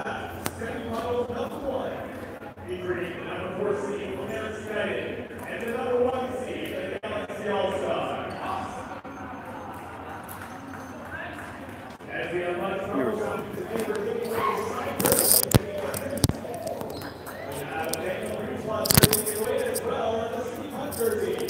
Semifinal number 1, featuring the number 4 seed Polaris United and the number 1 seed the Galaxy All-Stars. As we have much trouble to favor taking away the side we have Daniel Response taking away as well as the Steve jersey.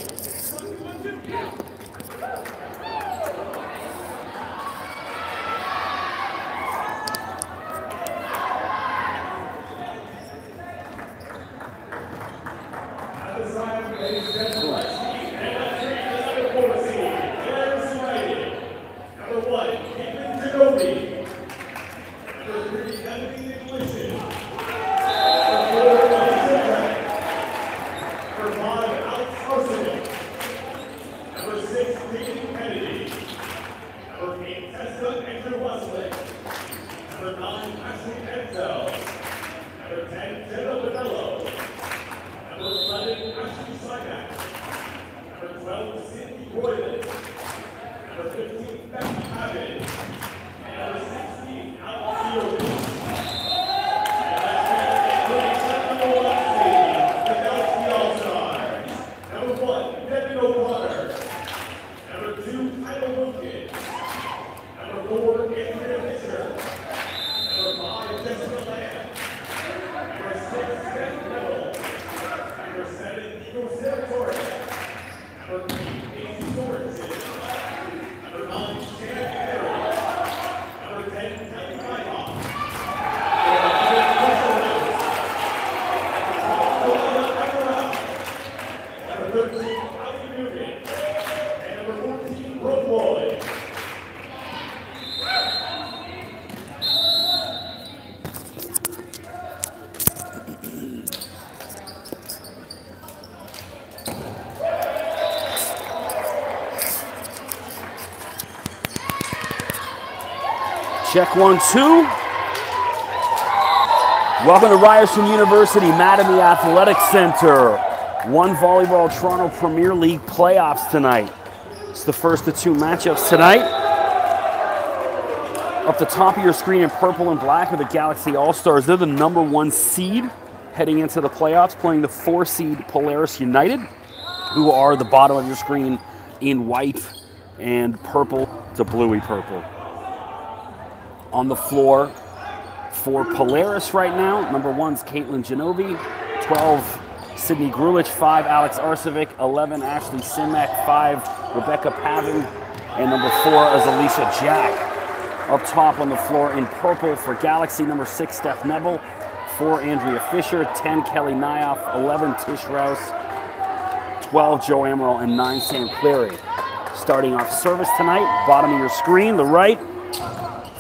Check 1, 2. Welcome to Ryerson University Mattamy Athletic Center. One Volleyball Toronto Premier League playoffs tonight. It's the first of 2 matchups tonight. Up the top of your screen in purple and black are the Galaxy All-Stars. They're the number 1 seed heading into the playoffs, playing the 4 seed Polaris United, who are the bottom of your screen in white and purple to bluey purple. On the floor for Polaris right now, number 1's Caitlin Genovi, 12, Sydney Grulich, 5, Alex Arcevic, 11, Ashley Simak, 5, Rebecca Pavin, and number 4 is Alicia Jack. Up top on the floor in purple for Galaxy, number 6, Steph Neville, 4, Andrea Fisher, 10, Kelly Nyoff, 11, Tish Rouse, 12, Joe Amaral, and 9, Sam Cleary. Starting off service tonight, bottom of your screen, the right,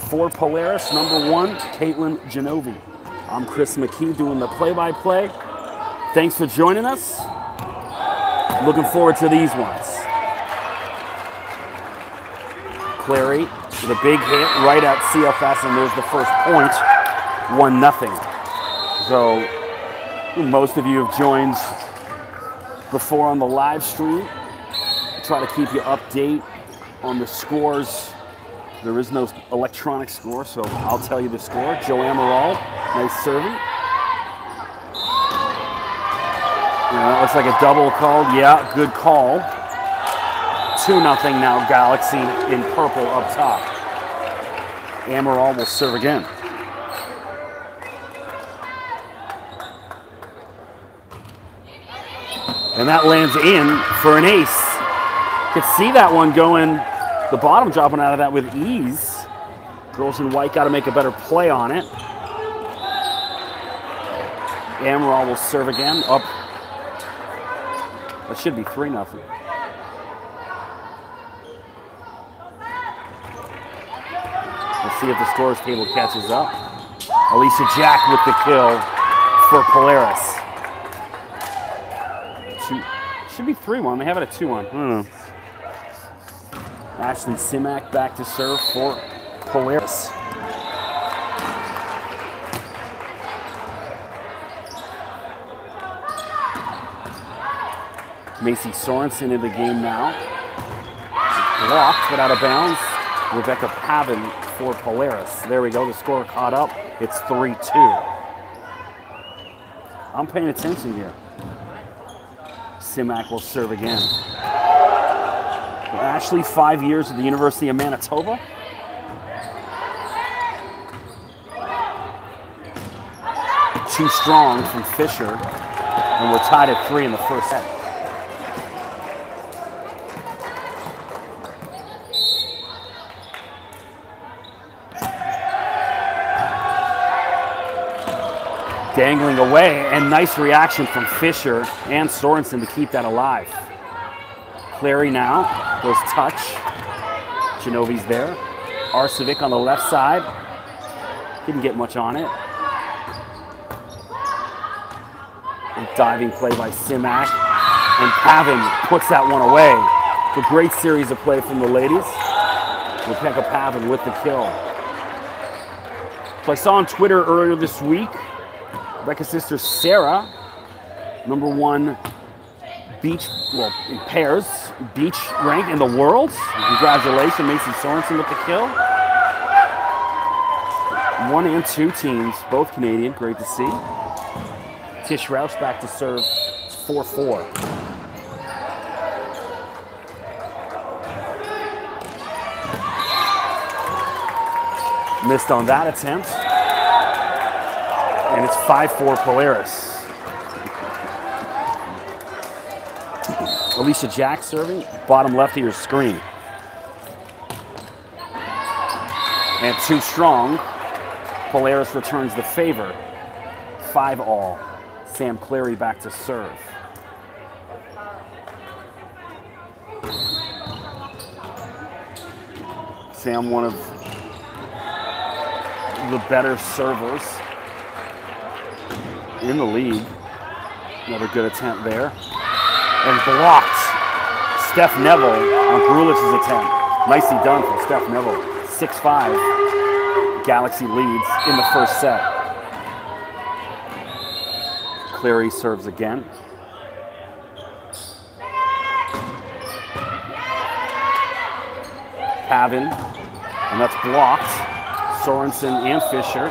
for Polaris, number 1, Caitlin Genovi. I'm Chris McKee doing the play-by-play. Thanks for joining us. Looking forward to these ones. Clary with a big hit right at CFS, and there's the first point, 1-0. So most of you have joined before on the live stream. Try to keep you update on the scores. There is no electronic score, so I'll tell you the score. Joe Amaral, nice serving. That looks like a double called. Yeah, good call. 2-0 now, Galaxy in purple up top. Amaral will serve again. And that lands in for an ace. Could see that one going. The bottom dropping out of that with ease. Girls in white got to make a better play on it. Amaral will serve again. Up. That should be 3-0. Let's see if the scores table catches up. Alicia Jack with the kill for Polaris. Should be 3-1. They have it at 2-1. I don't know. Ashley Simak back to serve for Polaris. Macy Sorensen in the game now. Blocked, but out of bounds. Rebecca Pavin for Polaris. There we go. The score caught up. It's 3-2. I'm paying attention here. Simak will serve again. Ashley, 5 years at the University of Manitoba. Too strong from Fisher, and we're tied at 3 in the first set. Dangling away, and nice reaction from Fisher and Sorensen to keep that alive. Clary now goes touch. Genovi's there. Arcevic on the left side. Didn't get much on it. A diving play by Simak. And Pavin puts that one away. A great series of play from the ladies. Rebecca Pavin with the kill. So I saw on Twitter earlier this week, Rebecca's sister Sarah, #1 beach, well, in pairs, beach rank in the world. Congratulations, Macy Sorensen with the kill. 1 and 2 teams, both Canadian, great to see. Tish Roush back to serve, it's 4-4. Missed on that attempt. And it's 5-4 Polaris. Alicia Jack serving, bottom left of your screen. And too strong. Polaris returns the favor. 5-all. Sam Clary back to serve. Sam, one of the better servers in the league. Another good attempt there. And blocked. Steph Neville on Grulich's attempt. Nicely done from Steph Neville. 6-5. Galaxy leads in the first set. Clary serves again. Pavin, and that's blocked. Sorensen and Fisher.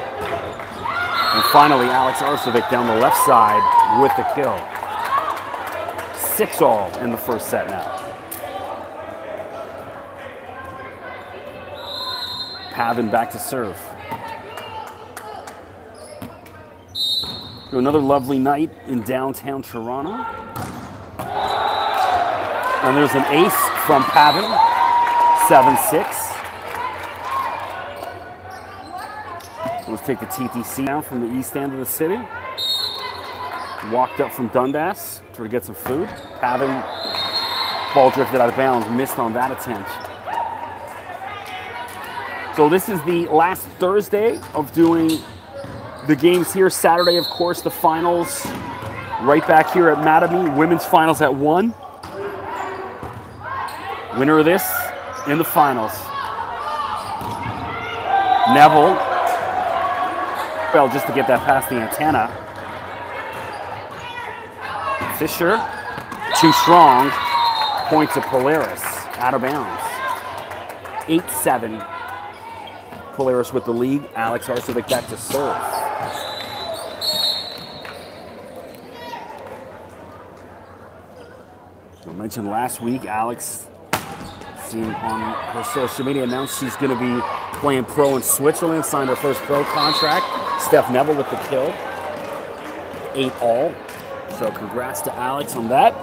And finally, Alex Arcevic down the left side with the kill. 6-all in the first set now. Pavin back to serve. Another lovely night in downtown Toronto. And there's an ace from Pavin, 7-6. Let's take the TTC now from the east end of the city. Walked up from Dundas to get some food. Pavin, ball drifted out of bounds, missed on that attempt. So this is the last Thursday of doing the games here. Saturday, of course, the finals right back here at Mattamy. Women's finals at 1. Winner of this in the finals. Neville. Well, just to get that past the antenna. Fisher, too strong. Point to Polaris, out of bounds. 8-7. Polaris with the lead. Alex Arcevic back to serve. I mentioned last week, Alex, seen on her social media, announced she's going to be playing pro in Switzerland, signed her first pro contract. Steph Neville with the kill. 8-all. So congrats to Alex on that.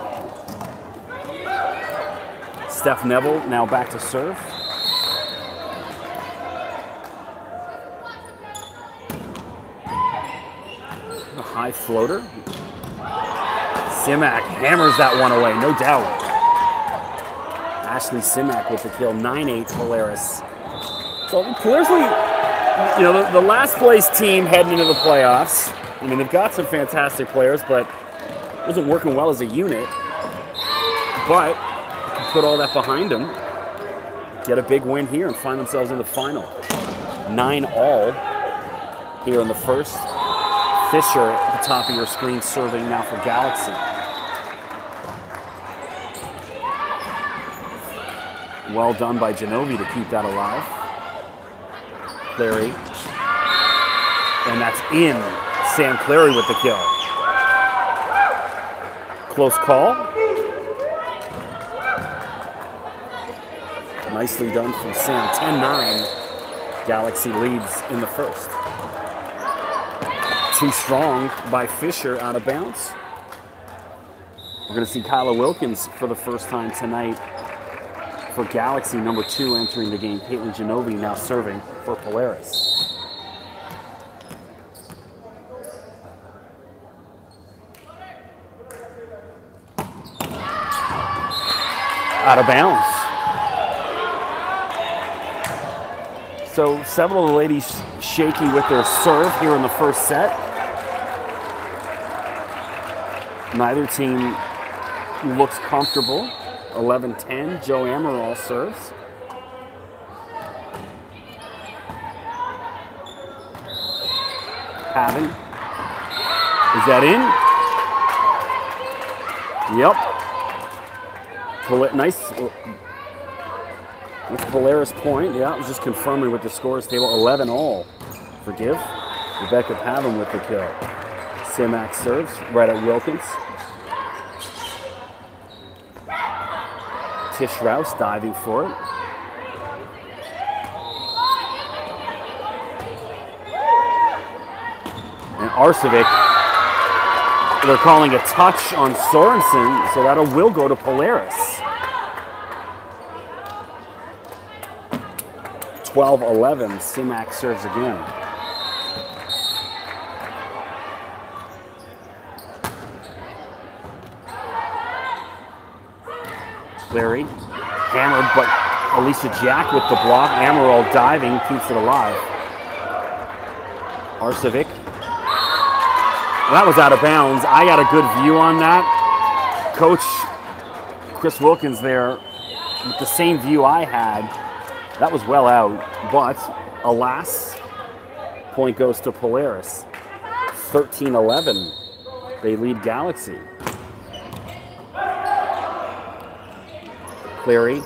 Steph Neville now back to serve. A high floater. Simak hammers that one away, no doubt. Ashley Simak with the kill, 9-8 Polaris. So Polaris, you know, the last place team heading into the playoffs. I mean, they've got some fantastic players, but it wasn't working well as a unit. But put all that behind them, get a big win here, and find themselves in the final. 9-all here in the first. Fisher at the top of your screen serving now for Galaxy. Well done by Genovi to keep that alive. Clary. And that's in. Sam Clary with the kill. Close call. Nicely done from Sam. 10-9. Galaxy leads in the first. Too strong by Fisher, out of bounds. We're going to see Kyla Wilkins for the first time tonight for Galaxy, number 2 entering the game. Caitlin Genovi now serving for Polaris. Out of bounds. So several of the ladies shaky with their serve here in the first set. Neither team looks comfortable. 11-10, Joe Amaral serves. Pavin. Is that in? Yep. Nice. With Polaris point. Yeah, it was just confirming with the scores table. 11-all. Forgive. Rebecca Pavin with the kill. Simak serves right at Wilkins. Tish Rouse diving for it. And Arcevic, they're calling a touch on Sorensen, so that will go to Polaris. 12-11, Simak serves again. Clary, hammered, but Alicia Jack with the block. Amaral diving, keeps it alive. Arcevic. That was out of bounds. I got a good view on that. Coach Chris Wilkins there, with the same view I had, that was well out. But, alas, point goes to Polaris. 13-11. They lead Galaxy. Clary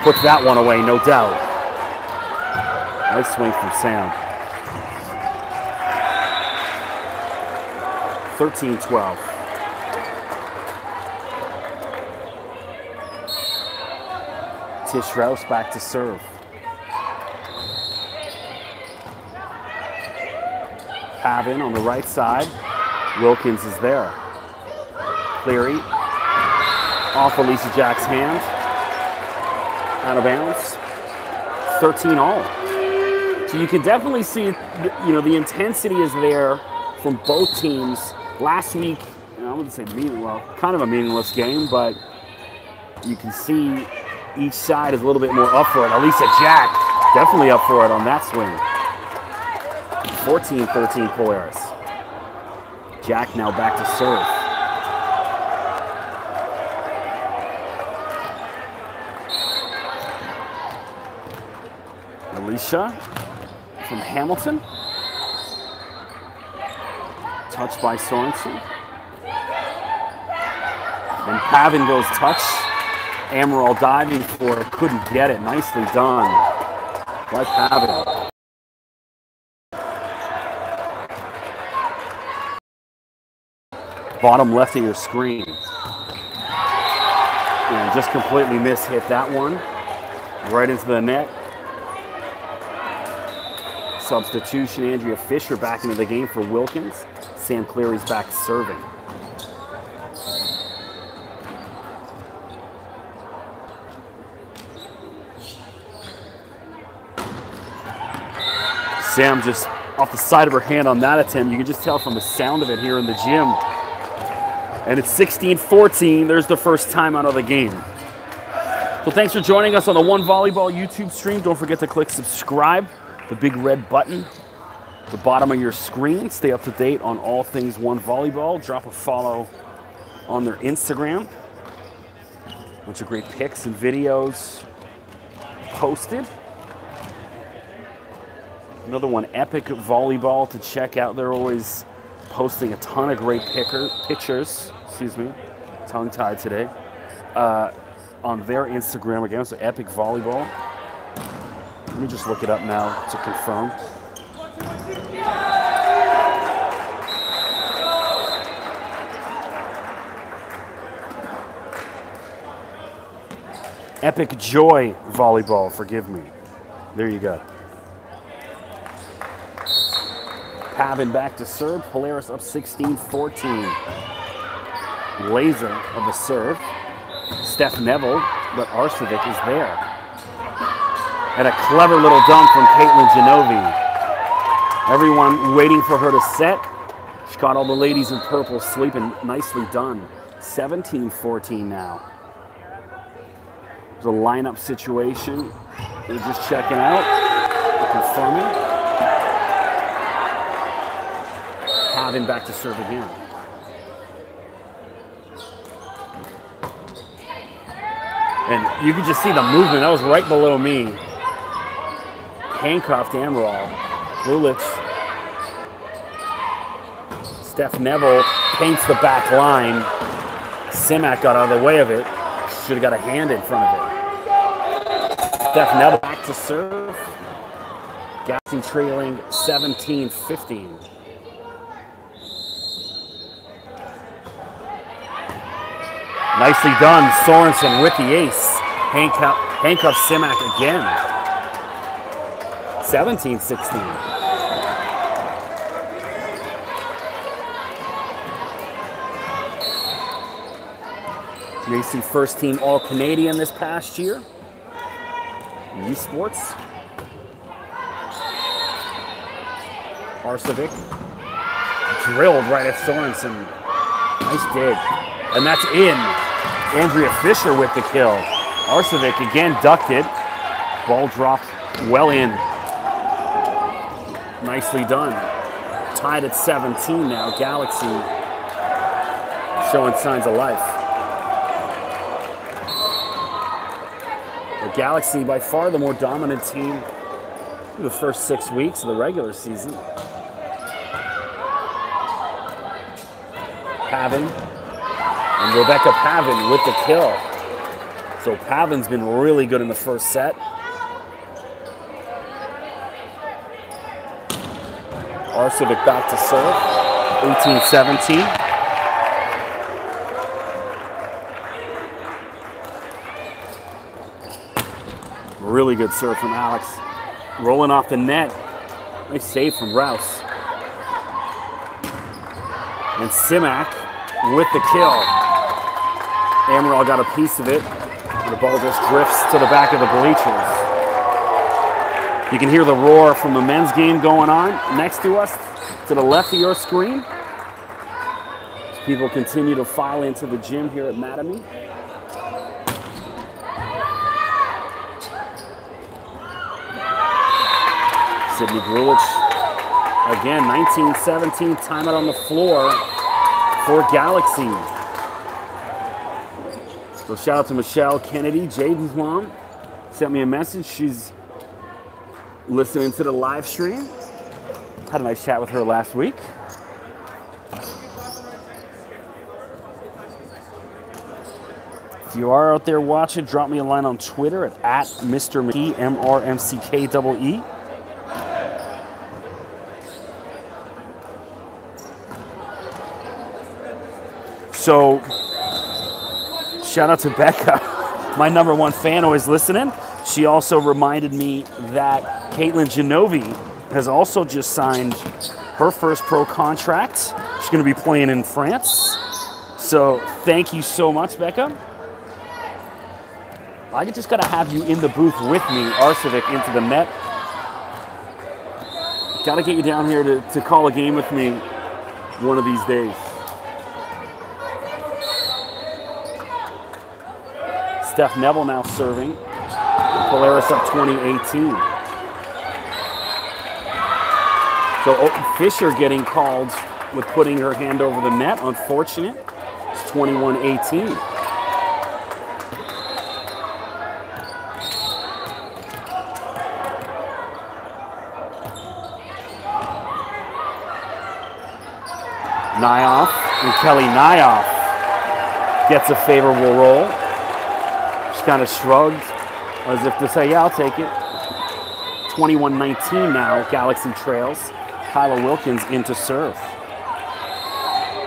puts that one away, no doubt. Nice swing from Sam. 13-12. Tish Rouse back to serve. Pavin on the right side. Wilkins is there. Cleary off Alicia Jack's hand. Out of bounds. 13-all. So you can definitely see, the intensity is there from both teams. Last week, I wouldn't say kind of a meaningless game, but you can see each side is a little bit more up for it. Alicia Jack definitely up for it on that swing. 14-13 Polaris. Jack now back to serve. Alicia from Hamilton. Touch by Sorensen. Then Pavin goes touch. Amaral diving for it. Couldn't get it. Nicely done by Pavin. Bottom left of your screen. And just completely hit that one. Right into the net. Substitution, Andrea Fisher back into the game for Wilkins. Sam Cleary's back serving. Sam just off the side of her hand on that attempt. You can just tell from the sound of it here in the gym. And it's 16-14. There's the first time out of the game. So thanks for joining us on the One Volleyball YouTube stream. Don't forget to click subscribe, the big red button at the bottom of your screen. Stay up to date on all things One Volleyball. Drop a follow on their Instagram. A bunch of great pics and videos posted. Another one, Epic Volleyball, to check out. They're always posting a ton of great pictures, tongue-tied today, on their Instagram again, so Epic Volleyball. Let me just look it up now to confirm. Epic Joy Volleyball, forgive me. There you go. Pavin back to serve. Polaris up 16-14. Laser of the serve. Steph Neville, but Arsevic is there. And a clever little dunk from Caitlin Genovi. Everyone waiting for her to set. She got all the ladies in purple sleeping. Nicely done. 17-14 now. There's a lineup situation. They're just checking out. Confirming. Pavin back to serve again. And you can just see the movement. That was right below me. Handcuffed Amaral. Lulich. Steph Neville paints the back line. Simak got out of the way of it. Should have got a hand in front of it. Steph Neville back to serve. Galaxy trailing 17-15. Nicely done, Sorensen with the ace. Handcuff Simak again. 17-16. Macy first team All-Canadian this past year. Esports. Arsevic drilled right at Sorensen. Nice dig. And that's in. Andrea Fisher with the kill. Arsevic again ducked it. Ball dropped well in. Nicely done. Tied at 17 now. Galaxy showing signs of life. The Galaxy by far the more dominant team through the first 6 weeks of the regular season. Pavin. And Rebecca Pavin with the kill. So Pavin's been really good in the first set. Arsevic back to serve. 18-17. Really good serve from Alex. Rolling off the net. Nice save from Rouse. And Simak with the kill. Amaral got a piece of it. The ball just drifts to the back of the bleachers. You can hear the roar from the men's game going on next to us, to the left of your screen. As people continue to file into the gym here at Mattamy. Sydney Grulich, again, 19-17, timeout on the floor for Galaxy. So shout out to Michelle Kennedy, Jaden's mom, sent me a message. She's listening to the live stream. Had a nice chat with her last week. If you are out there watching, drop me a line on Twitter at Mr. McKee, MRMCKEE. So, shout out to Becca, my #1 fan who is listening. She also reminded me that Caitlin Genovi has also just signed her first pro contract. She's going to be playing in France. So, thank you so much, Becca. I just got to have you in the booth with me, Arsevic into the net. Got to get you down here to call a game with me one of these days. Steph Neville now serving. Polaris up 20-18. So Fisher getting called with putting her hand over the net. Unfortunate. It's 21-18. Nyoff and Kelly Nyoff gets a favorable roll. Just kind of shrugged as if to say, yeah, I'll take it. 21-19 now, Galaxy trails. Kyla Wilkins in to serve.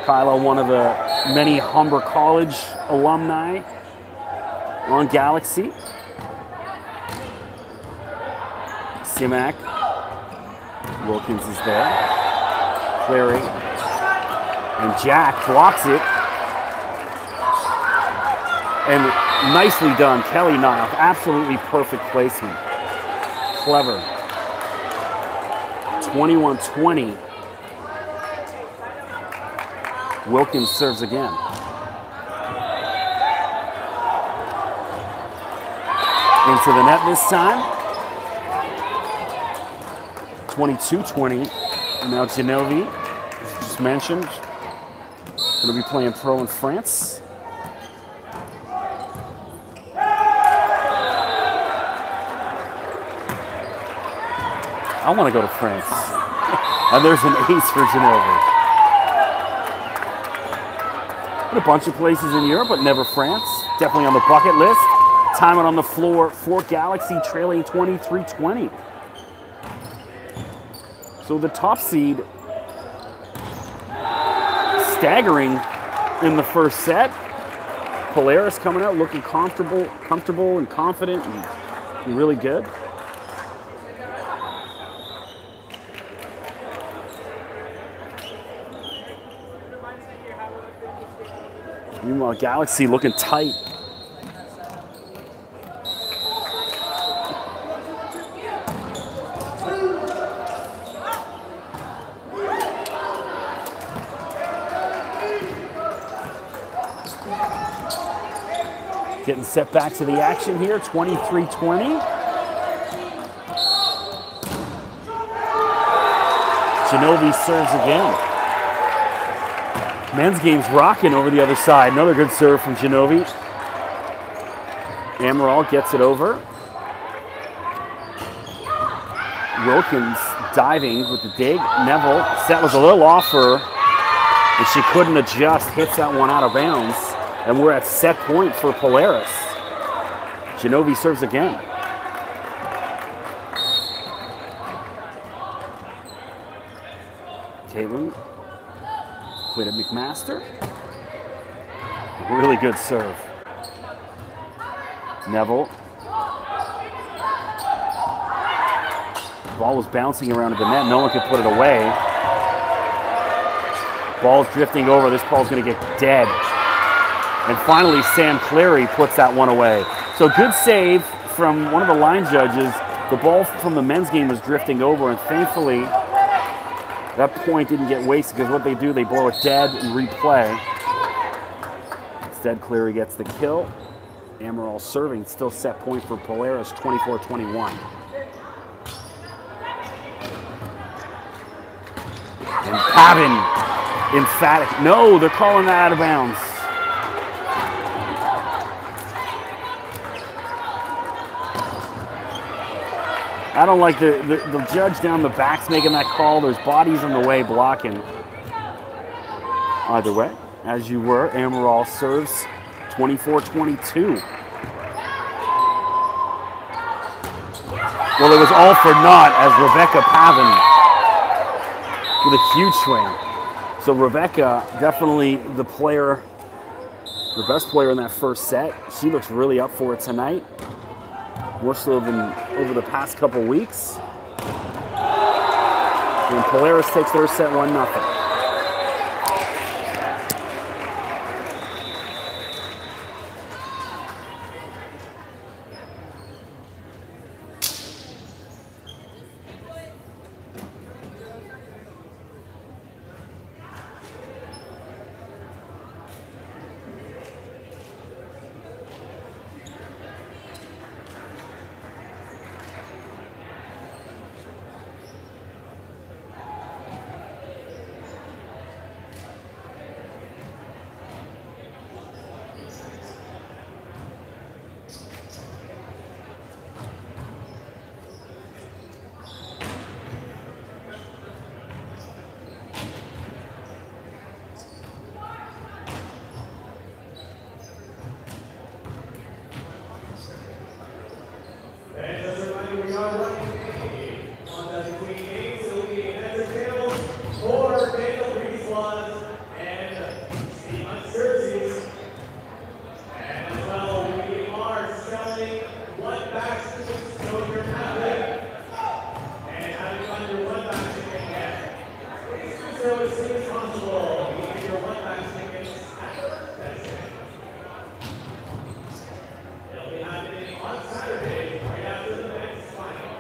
Kyla, one of the many Humber College alumni. on Galaxy. Simak. Wilkins is there. Clary. And Jack blocks it. And nicely done. Kelly Nile. Absolutely perfect placement. Clever. 21-20. Wilkins serves again. Into the net this time. 22-20. And now Genovi, as just mentioned, going to be playing pro in France. I want to go to France. And there's an ace for Genovi. Been a bunch of places in Europe, but never France. Definitely on the bucket list. Time it on the floor for Galaxy, trailing 23-20. So the top seed staggering in the first set. Polaris coming out looking comfortable and confident and really good. Meanwhile, Galaxy looking tight. Getting set back to the action here, 23-20. Genovi serves again. Men's game's rocking over the other side. Another good serve from Genovi. Amaral gets it over. Wilkins diving with the dig. Neville, set was a little off her, and she couldn't adjust. Hits that one out of bounds. And we're at set point for Polaris. Genovi serves again. Caitlin played at McMaster. Really good serve. Neville. Ball was bouncing around at the net. No one could put it away. Ball's drifting over. This ball's going to get dead. And finally, Sam Clary puts that one away. So good save from one of the line judges. The ball from the men's game was drifting over, and thankfully, that point didn't get wasted, because what they do, they blow it dead and replay. Instead, Clary gets the kill. Amaral serving, still set point for Polaris, 24-21. And Pavin, emphatic. No, they're calling that out of bounds. I don't like the judge down the back's making that call. There's bodies in the way blocking. Either way, as you were, Amaral serves 24-22. Well, it was all for naught as Rebecca Pavin with a huge swing. So Rebecca, definitely the player, the best player in that first set. She looks really up for it tonight. More so than over the past couple weeks. And Polaris takes their set 1-0. so as soon as possible. You get your one-time tickets after that game. It'll be happening on Saturday, right after the men's final.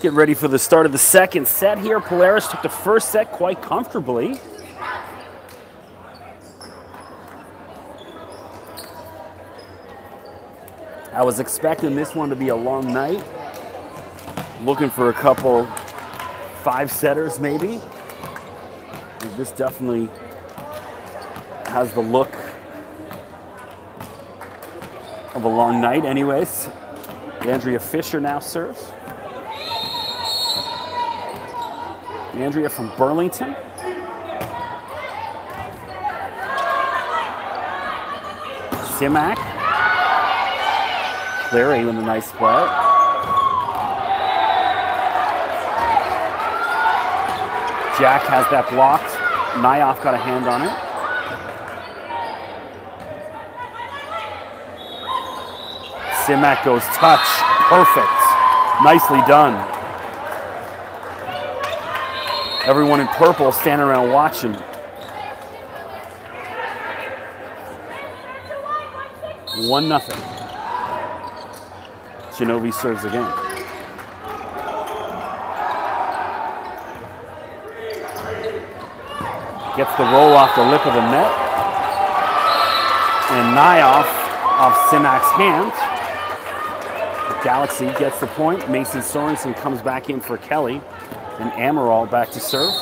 Get ready for the start of the second set here. Polaris took the first set quite comfortably. I was expecting this one to be a long night. Looking for a couple five-setters maybe. This definitely has the look of a long night anyways. Andrea Fisher now serves. Andrea from Burlington. Simak. Clary with a nice play. Jack has that blocked. Nyoff got a hand on it. Simak goes touch. Perfect. Nicely done. Everyone in purple standing around watching. 1-0. Shinobi serves again. Gets the roll off the lip of the net. And Nyoff off Simak's hand. The Galaxy gets the point. Mason Sorensen comes back in for Kelly. And Amaral back to serve.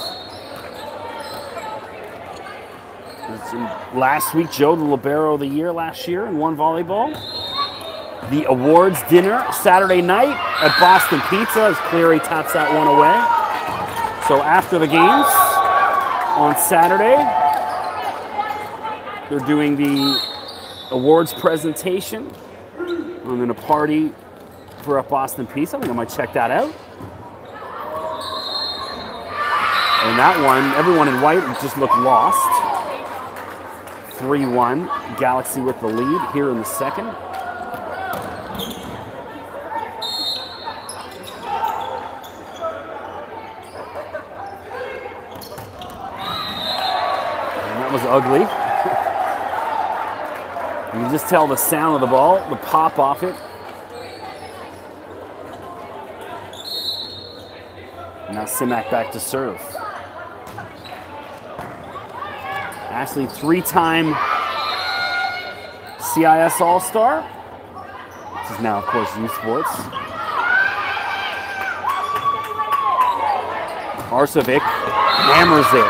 Last week, Joe, the libero of the year last year and won volleyball. The awards dinner Saturday night at Boston Pizza as Cleary taps that one away. So after the games on Saturday, they're doing the awards presentation and then a party for at Boston Pizza. I think I might check that out. And that one, everyone in white just looked lost. 3-1, Galaxy with the lead here in the second. And that was ugly. You can just tell the sound of the ball, the pop off it. And now Simak back to serve. Ashley, three-time CIS All-Star. This is now, of course, U Sports. Arcevic hammers it.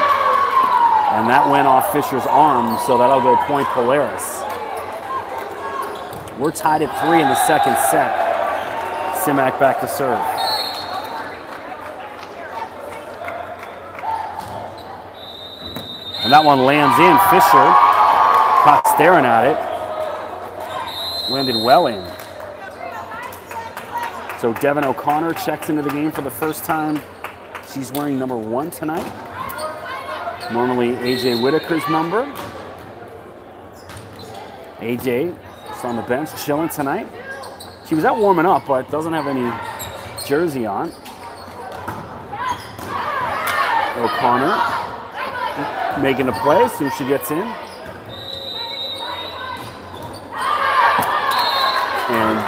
And that went off Fisher's arm, so that'll go point Polaris. We're tied at 3 in the second set. Simak back to serve. And that one lands in. Fisher caught staring at it. Landed well in. So Devin O'Connor checks into the game for the first time. She's wearing number 1 tonight. Normally AJ Whitaker's number. AJ is on the bench chilling tonight. She was out warming up, but doesn't have any jersey on. O'Connor making a play as soon as she gets in. And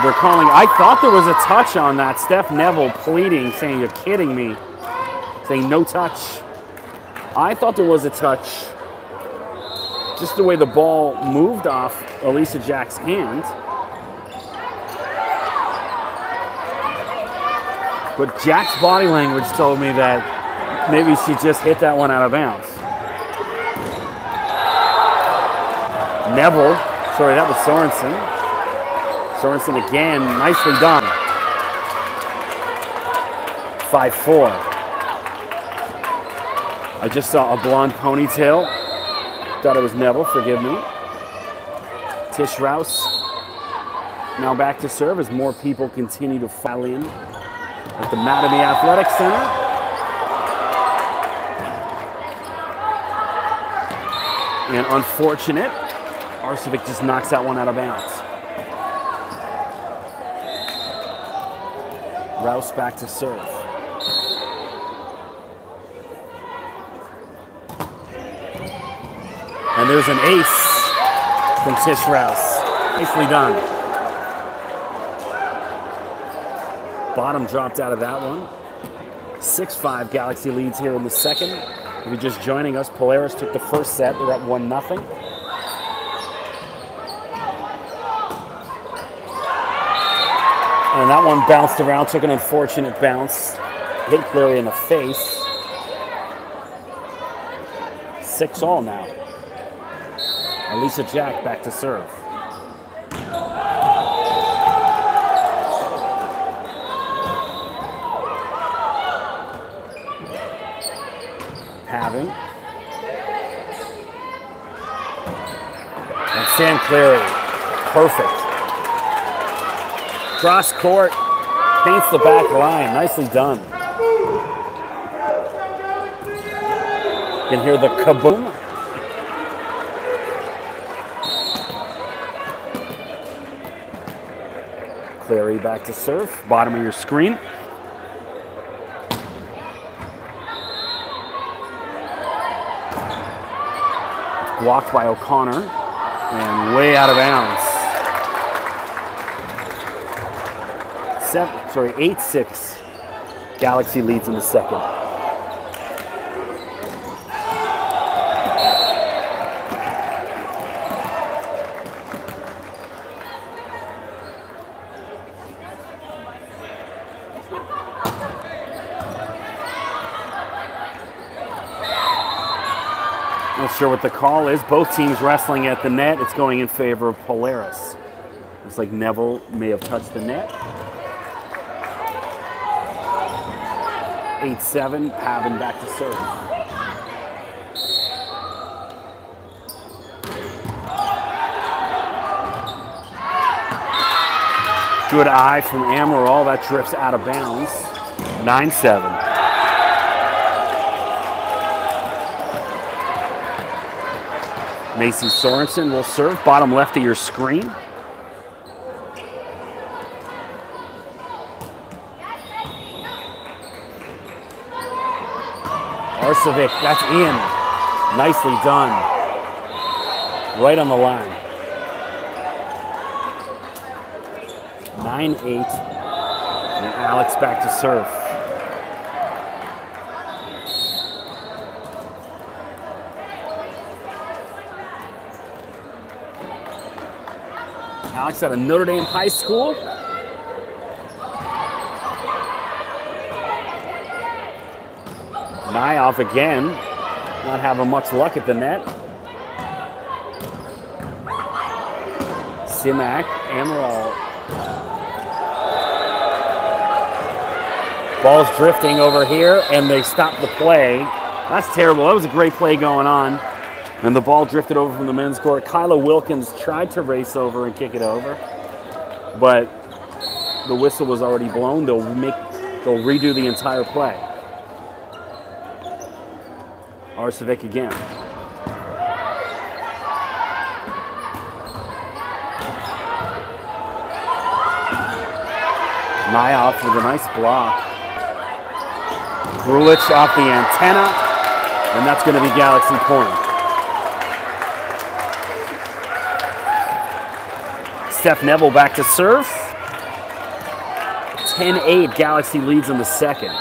they're calling, I thought there was a touch on that. Steph Neville pleading, saying, you're kidding me. Saying no touch. I thought there was a touch. Just the way the ball moved off Elisa Jack's hand. But Jack's body language told me that maybe she just hit that one out of bounds. Neville, sorry, that was Sorensen. Sorensen again, nicely done. 5-4. I just saw a blonde ponytail. Thought it was Neville, forgive me. Tish Rouse now back to serve as more people continue to file in at the Mattamy Athletic Center. And unfortunate, Arcevic just knocks that one out of bounds. Rouse back to serve. And there's an ace from Tish Rouse. Nicely done. Bottom dropped out of that one. 6-5 Galaxy leads here in the second. If you're just joining us, Polaris took the first set. They're at 1-0. And that one bounced around, took an unfortunate bounce. Hit Cleary in the face. 6-all now. Elisa Jack back to serve. Having. And Sam Cleary, perfect. Cross court, paints the back line, nicely done. You can hear the kaboom. Cleary back to serve, bottom of your screen. Blocked by O'Connor and way out of bounds. 8-6. Galaxy leads in the second. Not sure what the call is. Both teams wrestling at the net. It's going in favor of Polaris. Looks like Neville may have touched the net. 8-7, Pavin back to serve. Good eye from Amaral. That drifts out of bounds. 9-7. Macy Sorensen will serve, bottom left of your screen. Arcevic, that's in. Nicely done. Right on the line. 9-8. And Alex back to serve. Alex out of Notre Dame High School. Nyoff again, not having much luck at the net. Simak, Amaral. Ball's drifting over here, and they stop the play. That's terrible. That was a great play going on. And the ball drifted over from the men's court. Kyla Wilkins tried to race over and kick it over, but the whistle was already blown. They'll redo the entire play. Arcevic again. Nyoff with a nice block. Grulich off the antenna, and that's going to be Galaxy point. Steph Neville back to serve. 10-8, Galaxy leads in the second.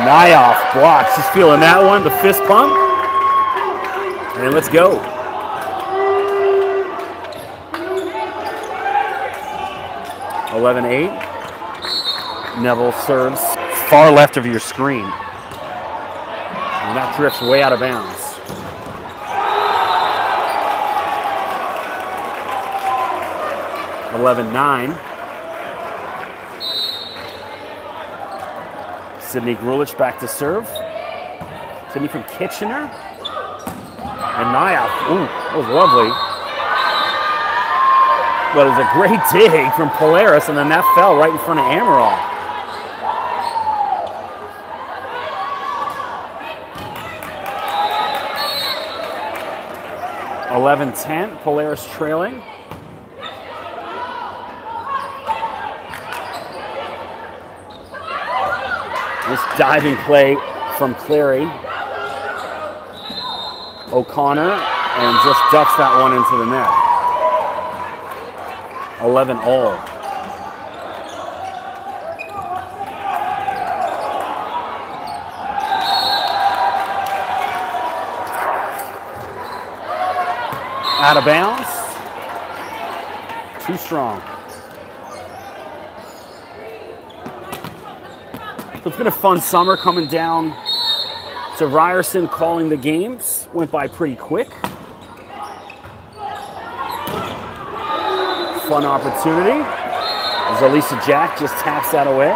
Nyoff blocks. She's feeling that one, the fist pump. And let's go. .11-8. Neville serves far left of your screen. And that drifts way out of bounds. (11-9). Sydney Grulich back to serve. Sydney from Kitchener. And Naya, ooh, that was lovely. But it was a great dig from Polaris, and then that fell right in front of Amaral. (11-10), Polaris trailing. This diving play from Clary. O'Connor, and just ducks that one into the net. 11-all. Out of bounds. Too strong. So it's been a fun summer coming down to Ryerson, calling the games. Went by pretty quick. Fun opportunity as Elisa Jack just taps that away.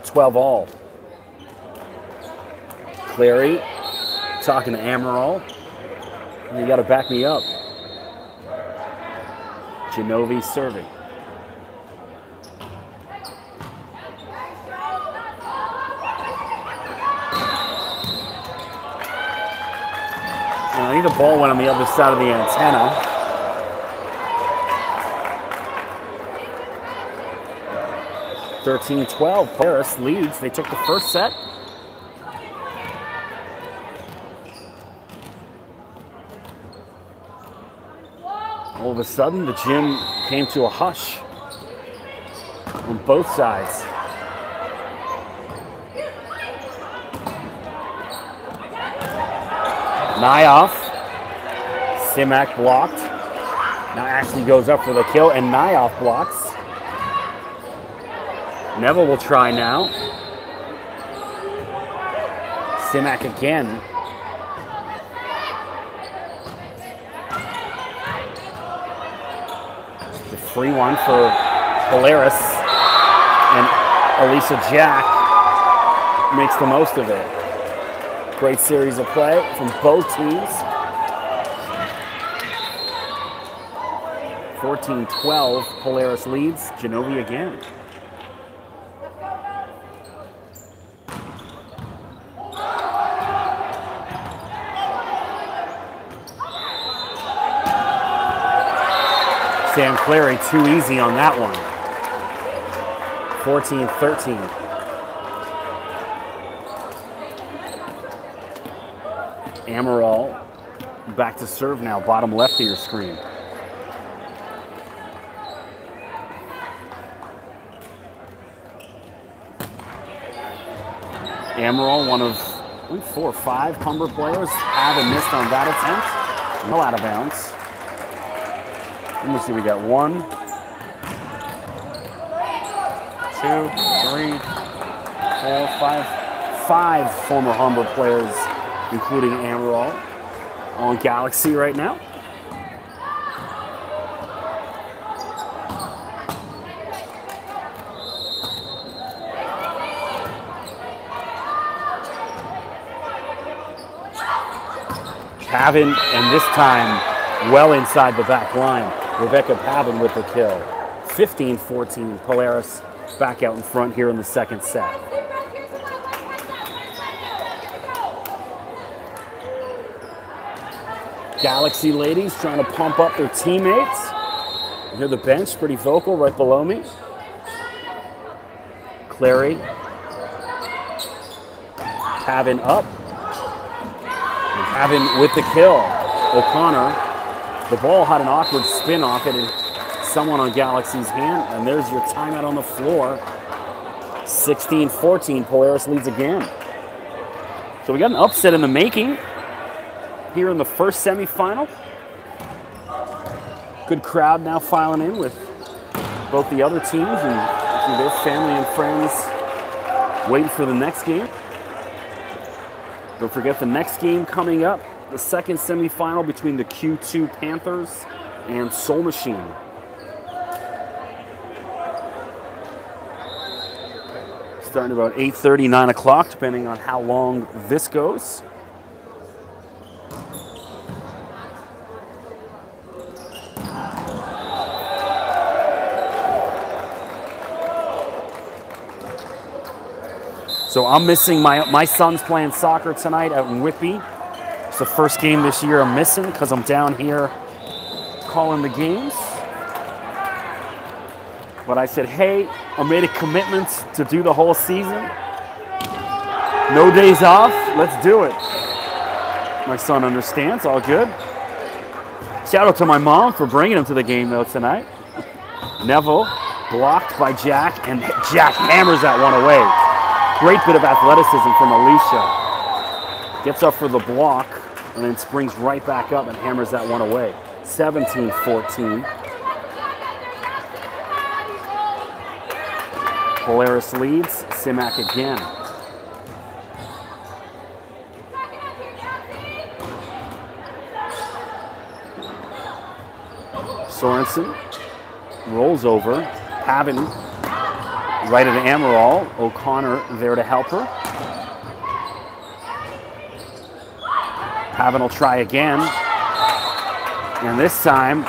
12-all. Clary talking to Amaral. You got to back me up. Genovi serving. I think the ball went on the other side of the antenna. (13-12). Polaris leads. They took the first set. All of a sudden, the gym came to a hush on both sides. Nyoff. Simak blocked. Now Ashley goes up for the kill, and Nyoff blocks. Neville will try now. Simak again. The free one for Polaris, and Elisa Jack makes the most of it. Great series of play from both teams. 14-12, Polaris leads. Genovi again. Sam Clary too easy on that one. 14-13. Amaral back to serve now, bottom left of your screen. Amaral, one of 4 or 5 Humber players, haven't missed on that attempt. No out of bounds. Let me see, we got 1, 2, 3, 4, 5. 5 former Humber players, including Amaral, on Galaxy right now. Pavin, and this time well inside the back line. Rebecca Pavin with the kill. 15-14, Polaris back out in front here in the second set. Galaxy ladies trying to pump up their teammates. You hear the bench pretty vocal right below me. Clary. Pavin up. And Pavin with the kill. O'Connor. The ball had an awkward spin off it and someone on Galaxy's hand. And there's your timeout on the floor. 16-14, Polaris leads again. So we got an upset in the making here in the first semifinal. Good crowd now filing in with both the other teams and their family and friends waiting for the next game. Don't forget the next game coming up, the second semifinal between the Q2 Panthers and Soul Machine. Starting about 8:30, 9 o'clock, depending on how long this goes. So I'm missing my son's playing soccer tonight out in Whitby. It's the first game this year I'm missing because I'm down here calling the games. But I said, hey, I made a commitment to do the whole season. No days off, let's do it. My son understands, all good. Shout out to my mom for bringing him to the game though tonight. Neville blocked by Jack, and Jack hammers that one away. Great bit of athleticism from Alicia. Gets up for the block and then springs right back up and hammers that one away. 17-14. Polaris leads, Simak again. Sorensen rolls over. Pavin right at Amaral. O'Connor there to help her. Pavin will try again. And this time,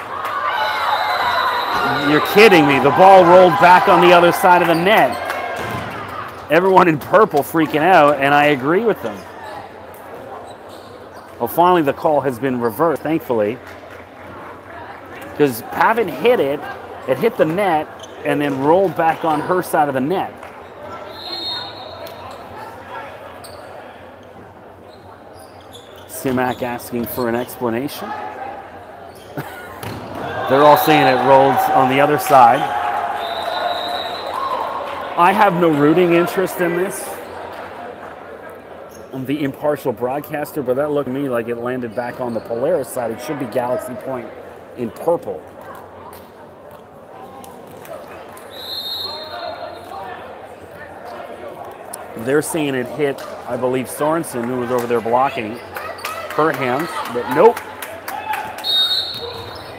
you're kidding me. The ball rolled back on the other side of the net. Everyone in purple freaking out, and I agree with them. Well, finally the call has been reversed, thankfully. Because Pavin hit it, it hit the net, and then rolled back on her side of the net. Simak asking for an explanation. They're all saying it rolled on the other side. I have no rooting interest in this. I'm the impartial broadcaster, but that looked to me like it landed back on the Polaris side. It should be Galaxy Point in purple. They're saying it hit, I believe, Sorensen, who was over there blocking her hands, but nope.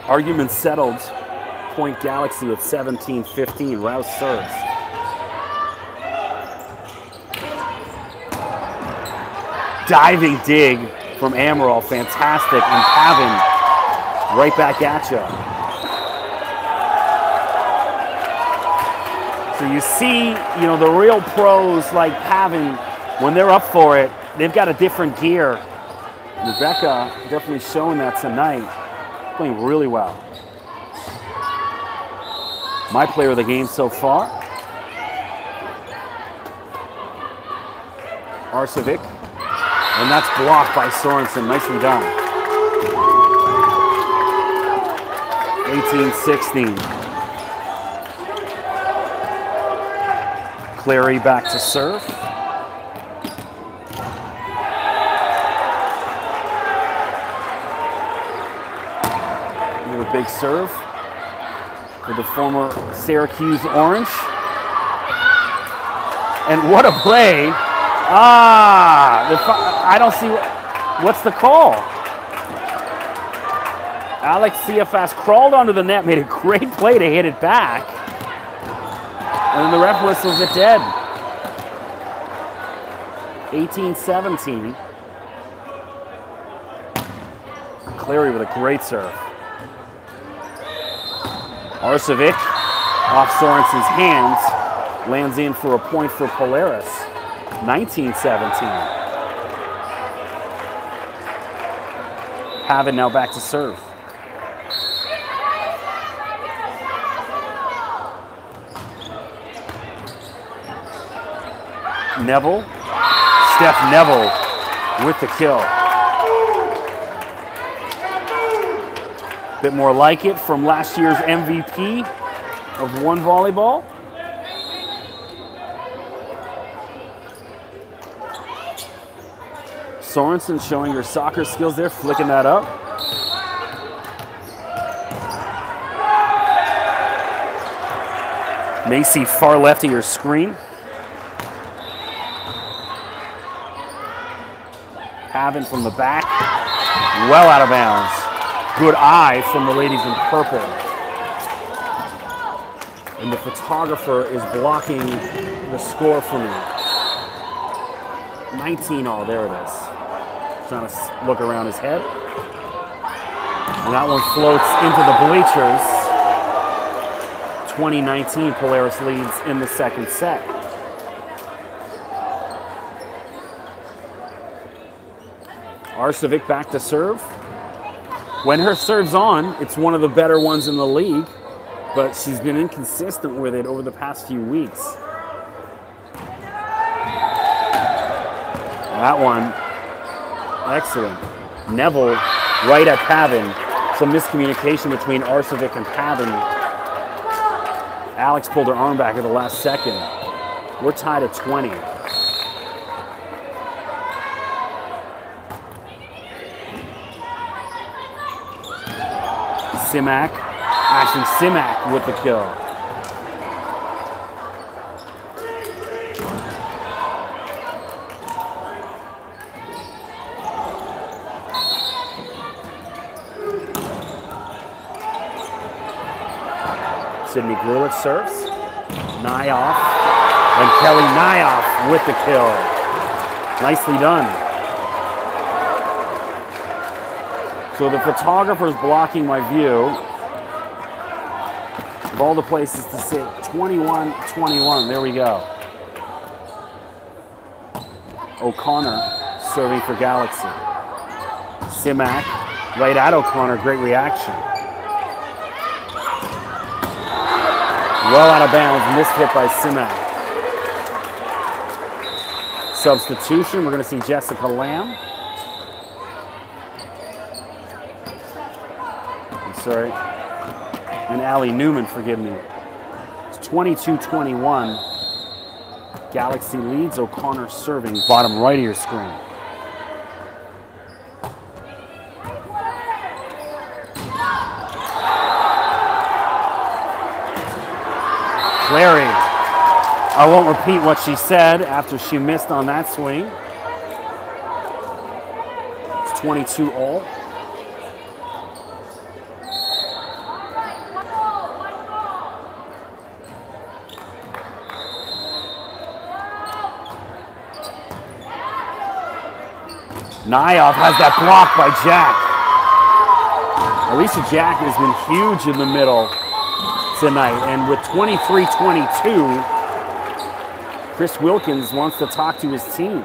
Argument settled. Point Galaxy at 17-15. Rouse serves. Diving dig from Amaral. Fantastic. And Pavin right back at you. So you see, the real pros like Pavin, when they're up for it, they've got a different gear. Rebecca definitely showing that tonight. Playing really well. My player of the game so far. Arsevic. And that's blocked by Sorensen. Nicely done. 18-16. Clary back to serve. A big serve for the former Syracuse Orange. And what a play. I don't see what's the call. Alex Ciafas crawled onto the net, made a great play to hit it back. And then the ref whistles it dead. 18-17. Clary with a great serve. Arsevic off Sorensen's hands, lands in for a point for Polaris. 19-17. Pavin now back to serve. Neville, Steph Neville with the kill. Bit more like it from last year's MVP of One Volleyball. Sorensen showing her soccer skills there, flicking that up. Macy far left of your screen. Pavin from the back. Well out of bounds. Good eye from the ladies in purple. And the photographer is blocking the score for me. 19 all, there it is. Trying to look around his head. And that one floats into the bleachers. 2019, Polaris leads in the second set. Arcevic back to serve. When her serve's on, it's one of the better ones in the league, but she's been inconsistent with it over the past few weeks. That one, excellent. Neville right at Pavin. Some miscommunication between Arcevic and Pavin. Alex pulled her arm back at the last second. We're tied at 20. Simak, Ashton Simak with the kill. Sydney Grulich serves. Nyoff. And Kelly Nyoff with the kill. Nicely done. So the photographer's blocking my view of all the places to sit. 21-21. There we go. O'Connor serving for Galaxy. Simak right at O'Connor. Great reaction. Well out of bounds, missed hit by Simak. Substitution, we're going to see Jessica Lamb. I'm sorry. And Allie Newman, forgive me. It's 22-21. Galaxy leads, O'Connor serving, bottom right of your screen. Clary, I won't repeat what she said after she missed on that swing. It's 22 all. Nyoff has that block by Jack. Alicia Jack has been huge in the middle tonight, and with 23-22, Chris Wilkins wants to talk to his team.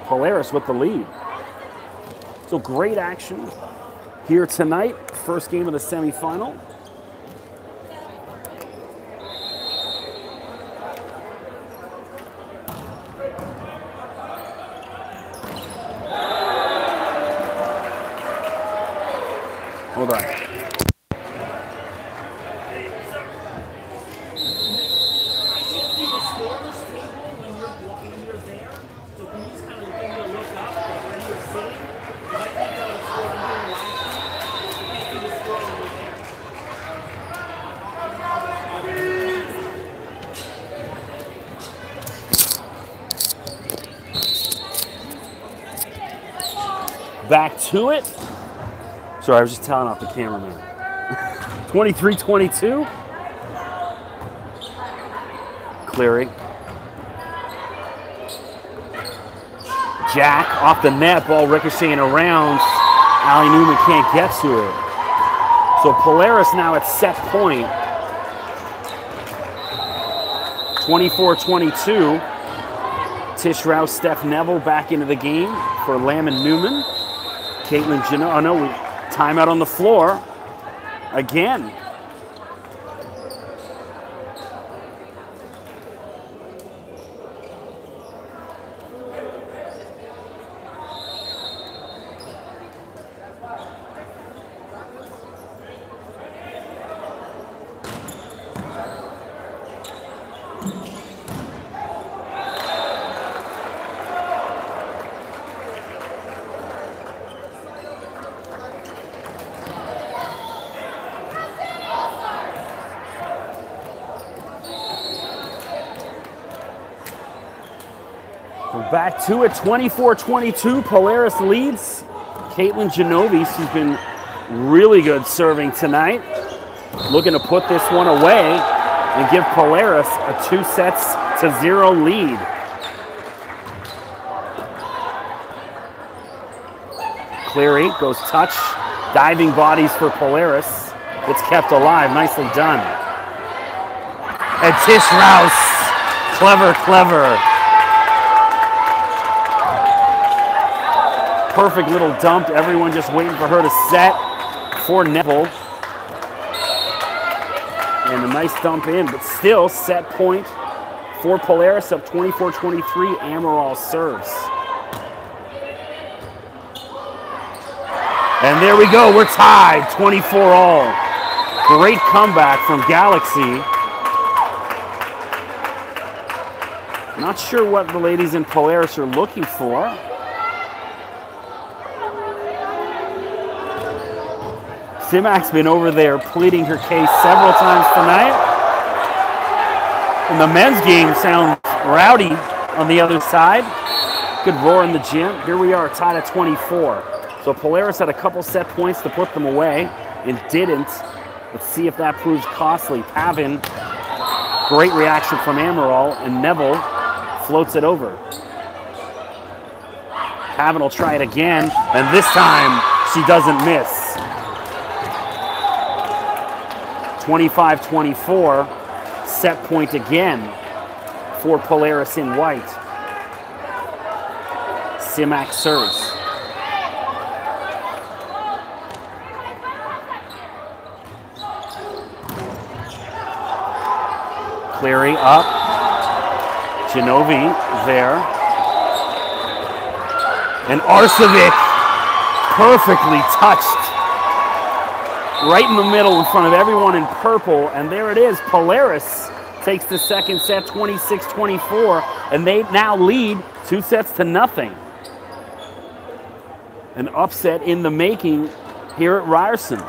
Polaris with the lead. So great action here tonight. First game of the semifinal. Hold on. Back to it. Sorry, I was just telling off the cameraman. 23-22. Cleary. Jack off the net, ball ricocheting around. Allie Newman can't get to it. So Polaris now at set point. 24-22. Tish Rouse, Steph Neville back into the game for Lamb and Newman. Caitlin Janot, oh no, timeout on the floor again. We're back to it, 24-22. Polaris leads. Caitlin Genovese, who's been really good serving tonight, looking to put this one away and give Polaris a 2-0 lead. Cleary goes touch, diving bodies for Polaris. It's kept alive, nicely done. And Tish Rouse, clever. Perfect little dump, everyone just waiting for her to set for Neville. And a nice dump in, but still set point for Polaris, up 24-23. Amaral serves. And there we go, we're tied, 24-all. Great comeback from Galaxy. Not sure what the ladies in Polaris are looking for. Simac's been over there pleading her case several times tonight. And the men's game sounds rowdy on the other side. Good roar in the gym. Here we are, tied at 24. So Polaris had a couple set points to put them away and didn't. Let's see if that proves costly. Pavin, great reaction from Amaral, and Neville floats it over. Pavin will try it again, and this time she doesn't miss. 25-24, set point again for Polaris in white. Simac serves. Cleary up. Genovese there. And Arcevic perfectly touched. Right in the middle in front of everyone in purple, and there it is. Polaris takes the second set, 26-24, and they now lead 2-0. An upset in the making here at Ryerson.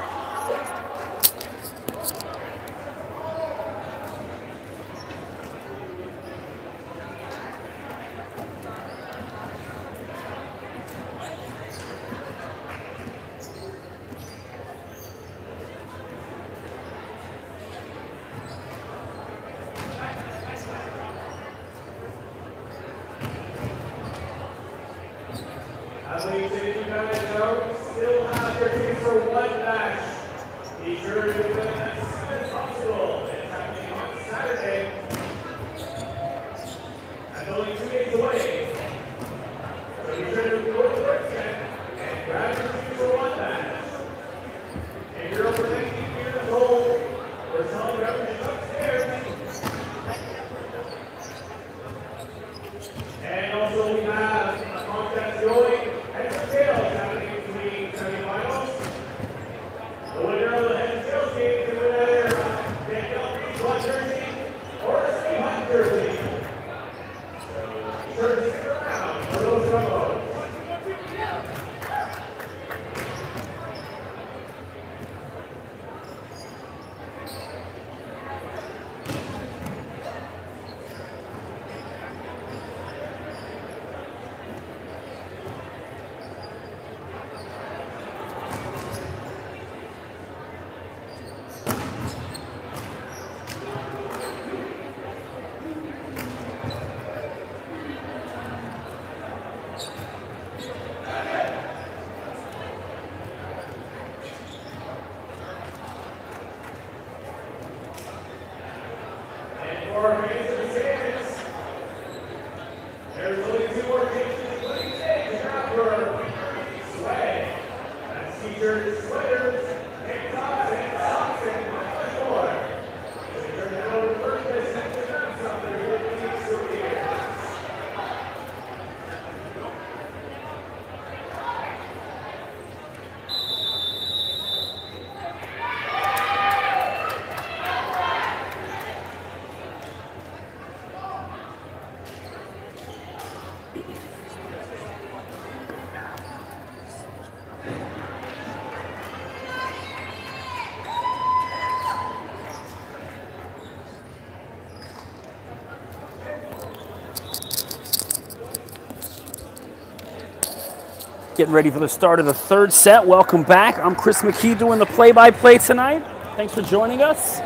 Getting ready for the start of the third set. Welcome back. I'm Chris McKee doing the play-by-play tonight. Thanks for joining us.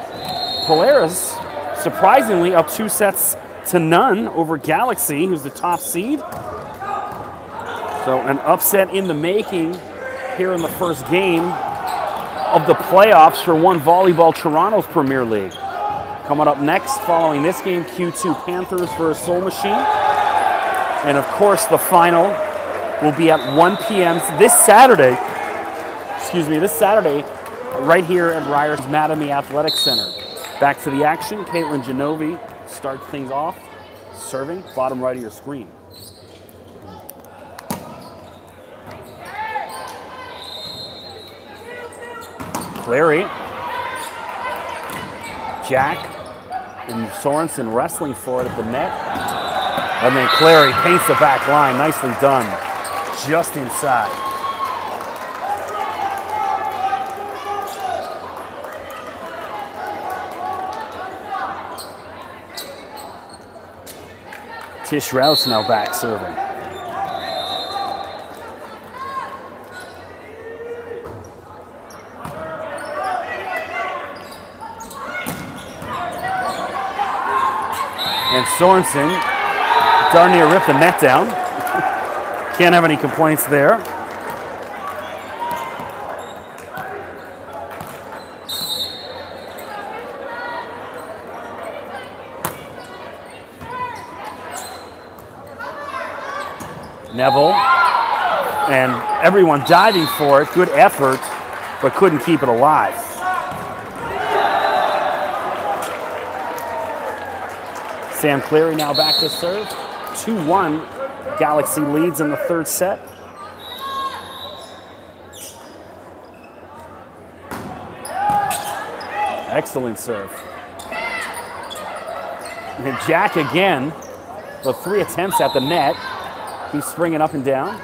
Polaris, surprisingly, up 2-0 over Galaxy, who's the top seed. So an upset in the making here in the first game of the playoffs for One Volleyball Toronto's Premier League. Coming up next, following this game, Q2 Panthers versus Soul Machine. And of course, the final will be at 1 p.m. this Saturday, right here at Ryer's Mattamy Athletic Center. Back to the action. Caitlin Genovi starts things off, serving, bottom right of your screen. Clary, Jack, and Sorensen wrestling for it at the net. And then Clary paints the back line. Nicely done. Just inside. Tish Rouse now back serving. And Sorensen darn near ripped the net down. Can't have any complaints there. Neville and everyone diving for it. Good effort, but couldn't keep it alive. Sam Clary now back to serve. 2-1. Galaxy leads in the third set. Excellent serve. And Jack again, the 3 attempts at the net. He's springing up and down.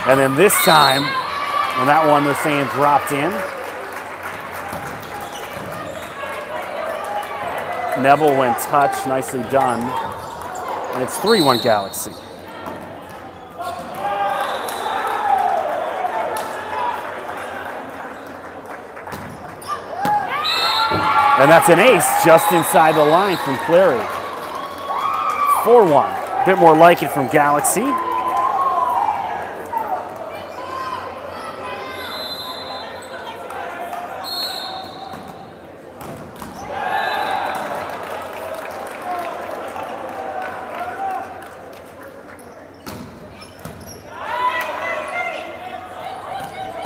And then this time, on that one, they're saying dropped in. Neville went touch, nicely done. And it's 3-1 Galaxy. And that's an ace just inside the line from Clary. 4-1. A bit more like it from Galaxy.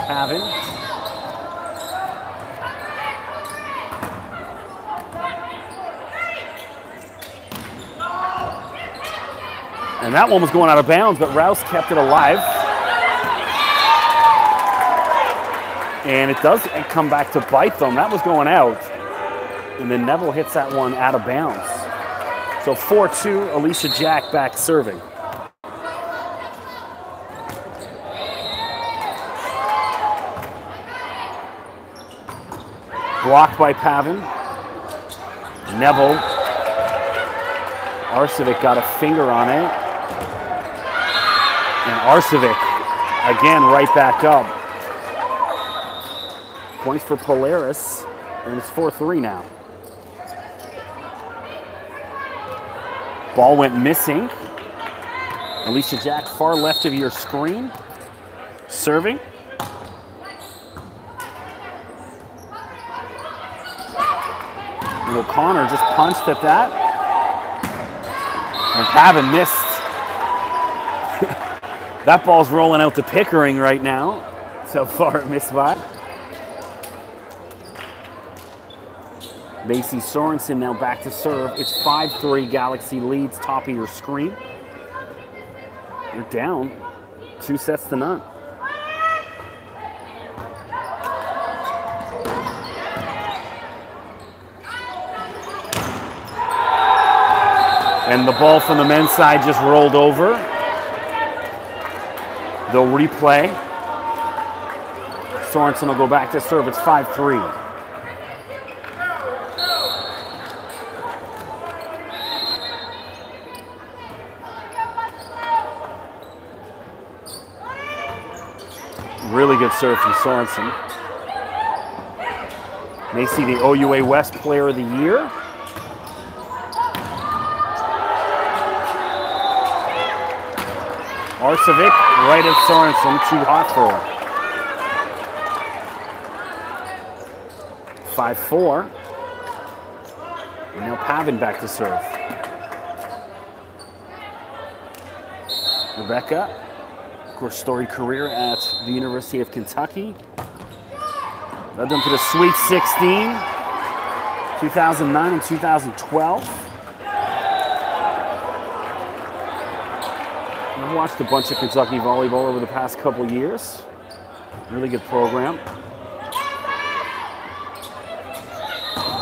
Pavin. And that one was going out of bounds, but Rouse kept it alive. And it does come back to bite them. That was going out. And then Neville hits that one out of bounds. So 4-2, Alicia Jack back serving. Blocked by Pavin. Neville. Arcevic got a finger on it. And Arcevic, again, right back up. Points for Polaris, and it's 4-3 now. Ball went missing. Alicia Jack, far left of your screen. Serving. And O'Connor just punched at that. And Pavin missed. That ball's rolling out to Pickering right now. So far it missed by. Macy Sorensen now back to serve. It's 5-3, Galaxy leads, top of your screen. You're down 2-0. And the ball from the men's side just rolled over. They'll replay. Sorensen will go back to serve. It's 5-3. Really good serve from Sorensen. May see the OUA West Player of the Year. Arcevic right at Sorensen, too hot for her. 5-4. And now Pavin back to serve. Rebecca, of course, storied career at the University of Kentucky. Led them to the Sweet 16, 2009 and 2012. I've watched a bunch of Kentucky volleyball over the past couple years. Really good program.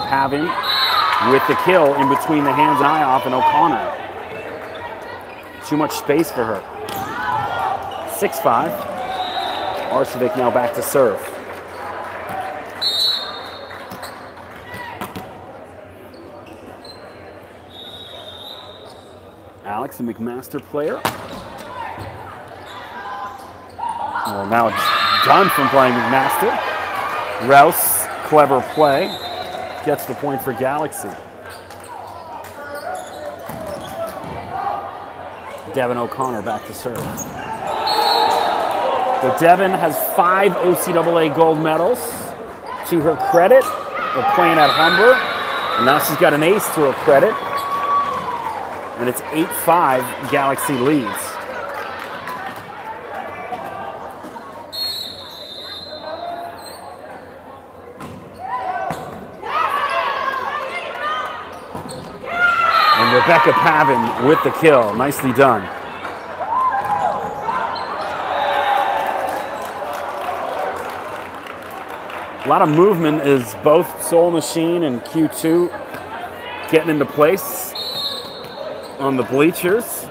Pavin with the kill in between the hands and eye off and O'Connor. Too much space for her. 6-5. Arcevic now back to serve. Alex, the McMaster player. Well, now it's done from playing McMaster. Rouse, clever play. Gets the point for Galaxy. Devin O'Connor back to serve. So Devin has 5 OCAA gold medals. To her credit, they're playing at Humber. And now she's got an ace to her credit. And it's 8-5, Galaxy leads. And Rebecca Pavin with the kill. Nicely done. A lot of movement as both Soul Machine and Q2 getting into place on the bleachers.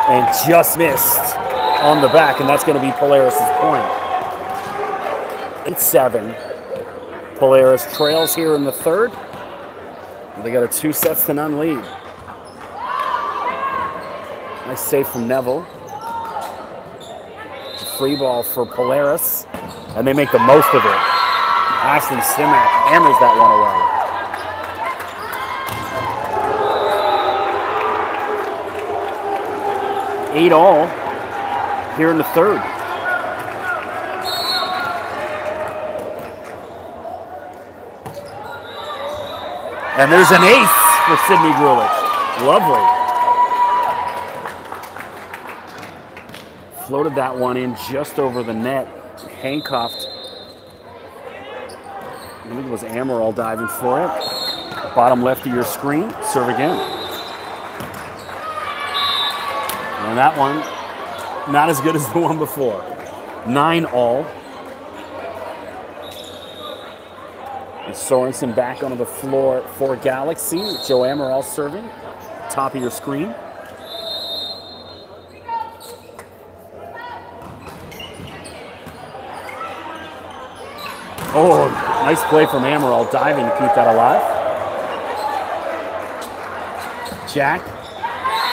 And just missed on the back, and that's going to be Polaris' point. 8-7. Polaris trails here in the third. They got a 2-0 lead. Nice save from Neville. Free ball for Polaris, and they make the most of it. Ashley Simak hammers that one away. 8-all here in the third. And there's an ace for Sydney Grulich. Lovely. Floated that one in just over the net. Handcuffed. I think it was Amaral diving for it. Bottom left of your screen. Serve again. And that one, not as good as the one before. 9-all. And Sorensen back onto the floor for Galaxy. Joe Amaral serving. Top of your screen. Oh, nice play from Amaral, diving to keep that alive. Jack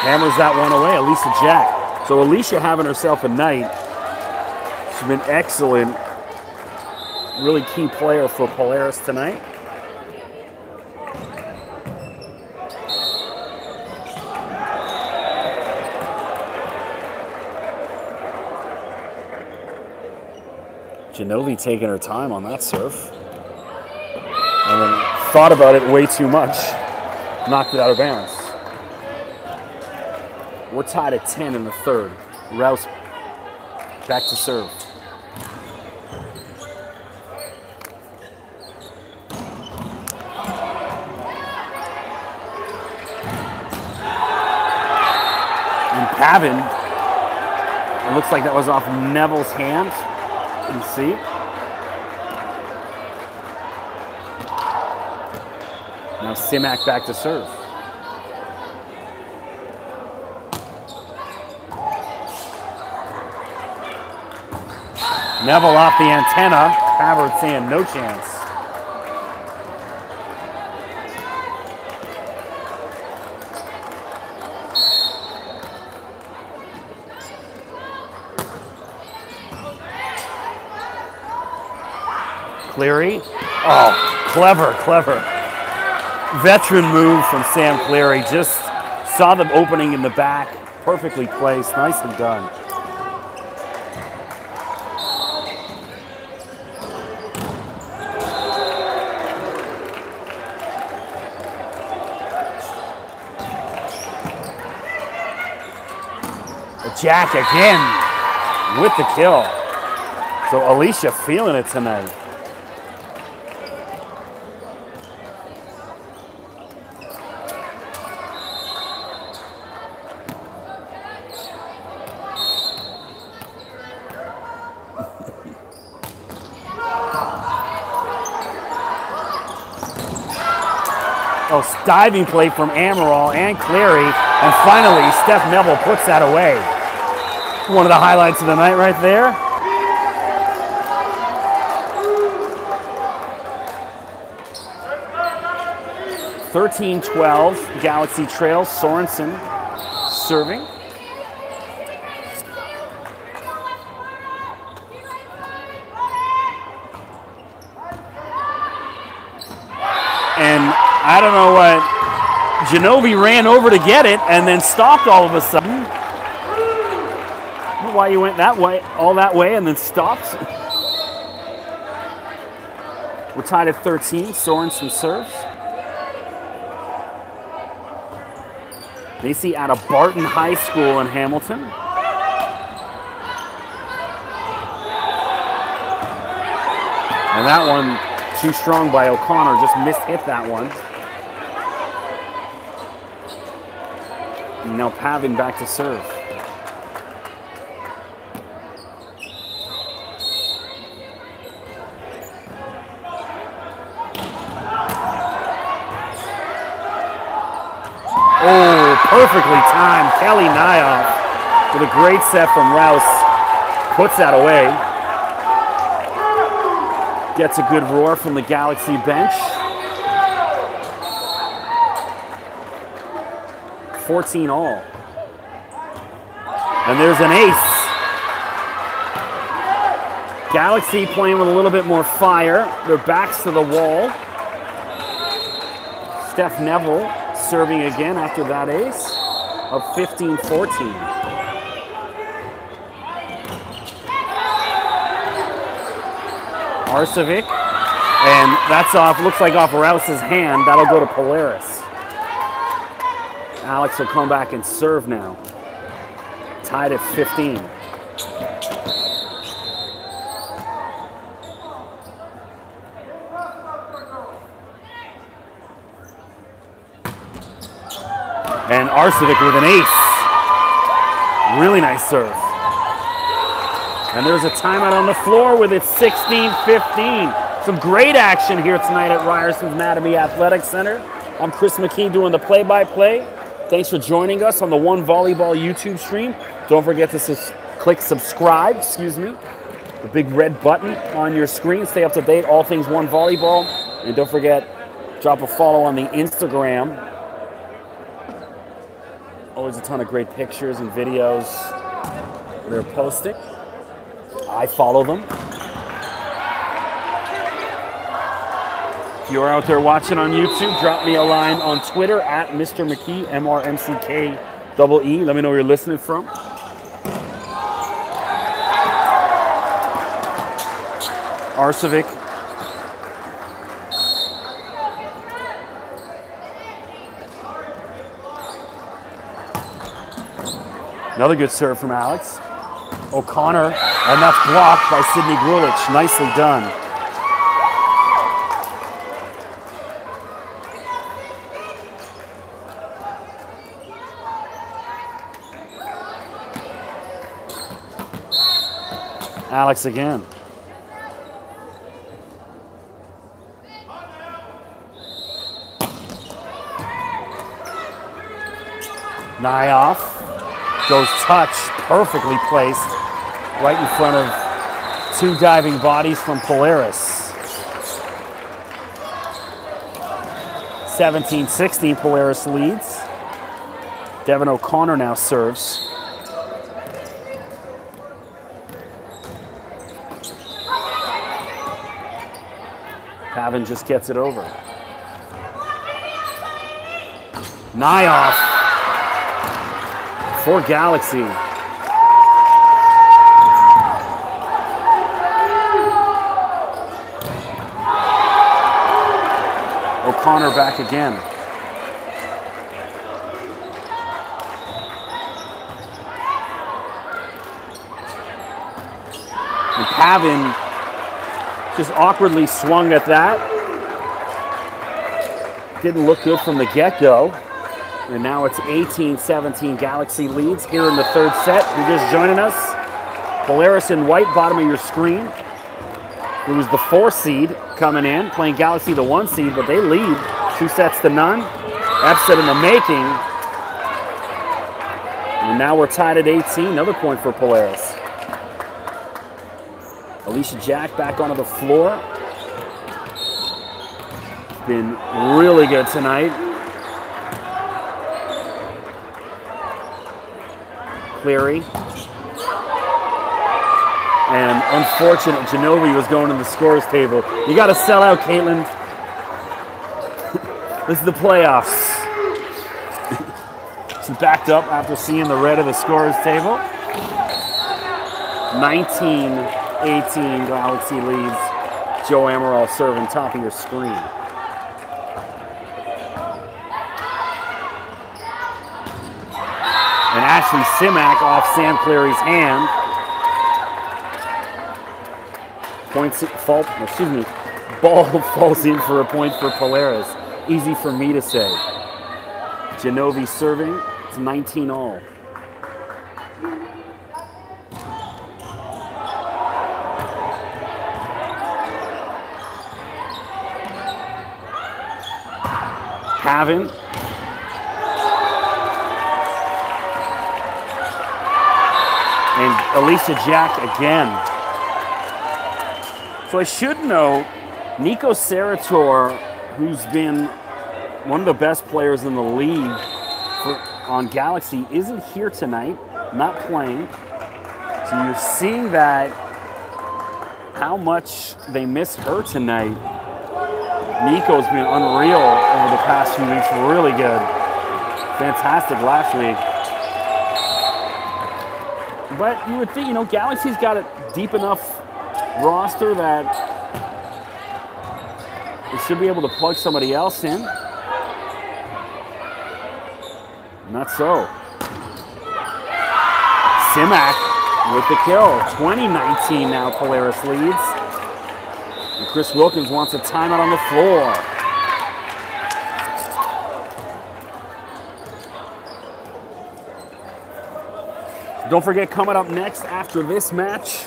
hammers that one away, Alicia Jack. So Alicia having herself a night. She's been excellent. Really key player for Polaris tonight. Genovi taking her time on that serve. And then thought about it way too much. Knocked it out of bounds. We're tied at 10 in the third. Rouse back to serve. And Pavin, it looks like that was off Neville's hand. You see? Now Simak back to serve. Neville off the antenna. Havard saying no chance. Cleary. Oh, clever, clever. Veteran move from Sam Cleary. Just saw the opening in the back. Perfectly placed. Nicely done. Jack again with the kill. So Alicia feeling it tonight. Oh, diving play from Amaral and Cleary. And finally, Steph Neville puts that away. One of the highlights of the night right there. (13-12) Galaxy trails. Sorensen serving. And I don't know what, Genovi ran over to get it and then stopped all of a sudden. Why you went that way, all that way, and then stopped. We're tied at 13. Sorensen serves. Macy out of Barton High School in Hamilton. And that one, too strong by O'Connor, just mishit that one. And now Pavin back to serve. Oh, perfectly timed. Kelly Nyoff with a great set from Rouse. Puts that away. Gets a good roar from the Galaxy bench. 14 all. And there's an ace. Galaxy playing with a little bit more fire. Their backs to the wall. Steph Neville serving again after that ace of 15-14. Arcevic, and that's off, looks like off Rouse's hand. That'll go to Polaris. Alex will come back and serve now. Tied at 15. And Arcevic with an ace. Really nice serve. And there's a timeout on the floor with it 16-15. Some great action here tonight at Ryerson's Mattamy Athletic Center. I'm Chris McKee doing the play-by-play. Thanks for joining us on the One Volleyball YouTube stream. Don't forget to click subscribe, the big red button on your screen. Stay up to date, all things One Volleyball. And don't forget, drop a follow on the Instagram. Always a ton of great pictures and videos they're posting. I follow them. If you're out there watching on YouTube, drop me a line on Twitter at Mr. McKee, MRMCKEE. Let me know where you're listening from. Arcevic. Another good serve from Alex. O'Connor, and that's blocked by Sydney Grulich. Nicely done. Alex again. Nyoff goes touch, perfectly placed, right in front of two diving bodies from Polaris. 17-16, Polaris leads. Devin O'Connor now serves. Pavin just gets it over. Nyoff for Galaxy. O'Connor back again. And Pavin just awkwardly swung at that. Didn't look good from the get-go. And now it's 18-17 Galaxy leads here in the third set. If you're just joining us, Polaris in white, bottom of your screen. It was the 4 seed coming in, playing Galaxy the 1 seed, but they lead 2-0. Upset in the making. And now we're tied at 18. Another point for Polaris. Alicia Jack back onto the floor. Been really good tonight. Cleary. And unfortunate, Genovi was going to the scores table. You got to sell out, Caitlin. This is the playoffs. She backed up after seeing the red of the scores table. 19-18 Galaxy leads. Joe Amaral serving top of your screen. And Ashley Simak off Sam Cleary's hand. Ball falls in for a point for Polaris. Easy for me to say. Genovi serving. It's 19-all. Pavin. And Alicia Jack again. So I should know, Nico Sarator, who's been one of the best players in the league on Galaxy, isn't here tonight, not playing. So you're seeing that, how much they miss her tonight. Nico's been unreal over the past few weeks, really good. Fantastic last week. But you would think, you know, Galaxy's got a deep enough roster that they should be able to plug somebody else in. Not so. Simak with the kill. 20-19 now, Polaris leads. And Chris Wilkins wants a timeout on the floor. Don't forget, coming up next after this match,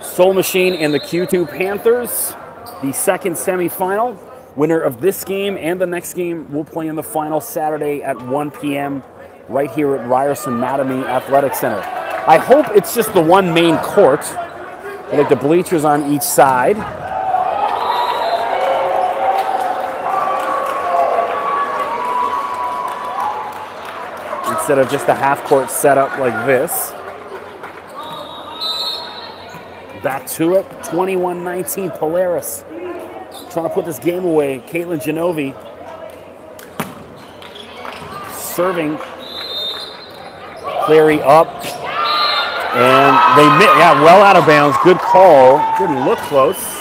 Soul Machine and the Q2 Panthers, the second semifinal. Winner of this game and the next game will play in the final Saturday at 1 p.m. right here at Ryerson Mattamy Athletic Center. I hope it's just the one main court, like the bleachers on each side. Instead of just a half-court setup like this. Back to it, 21-19 Polaris. Trying to put this game away. Caitlin Genovi serving. Cleary up. And they well out of bounds. Good call. Didn't look close.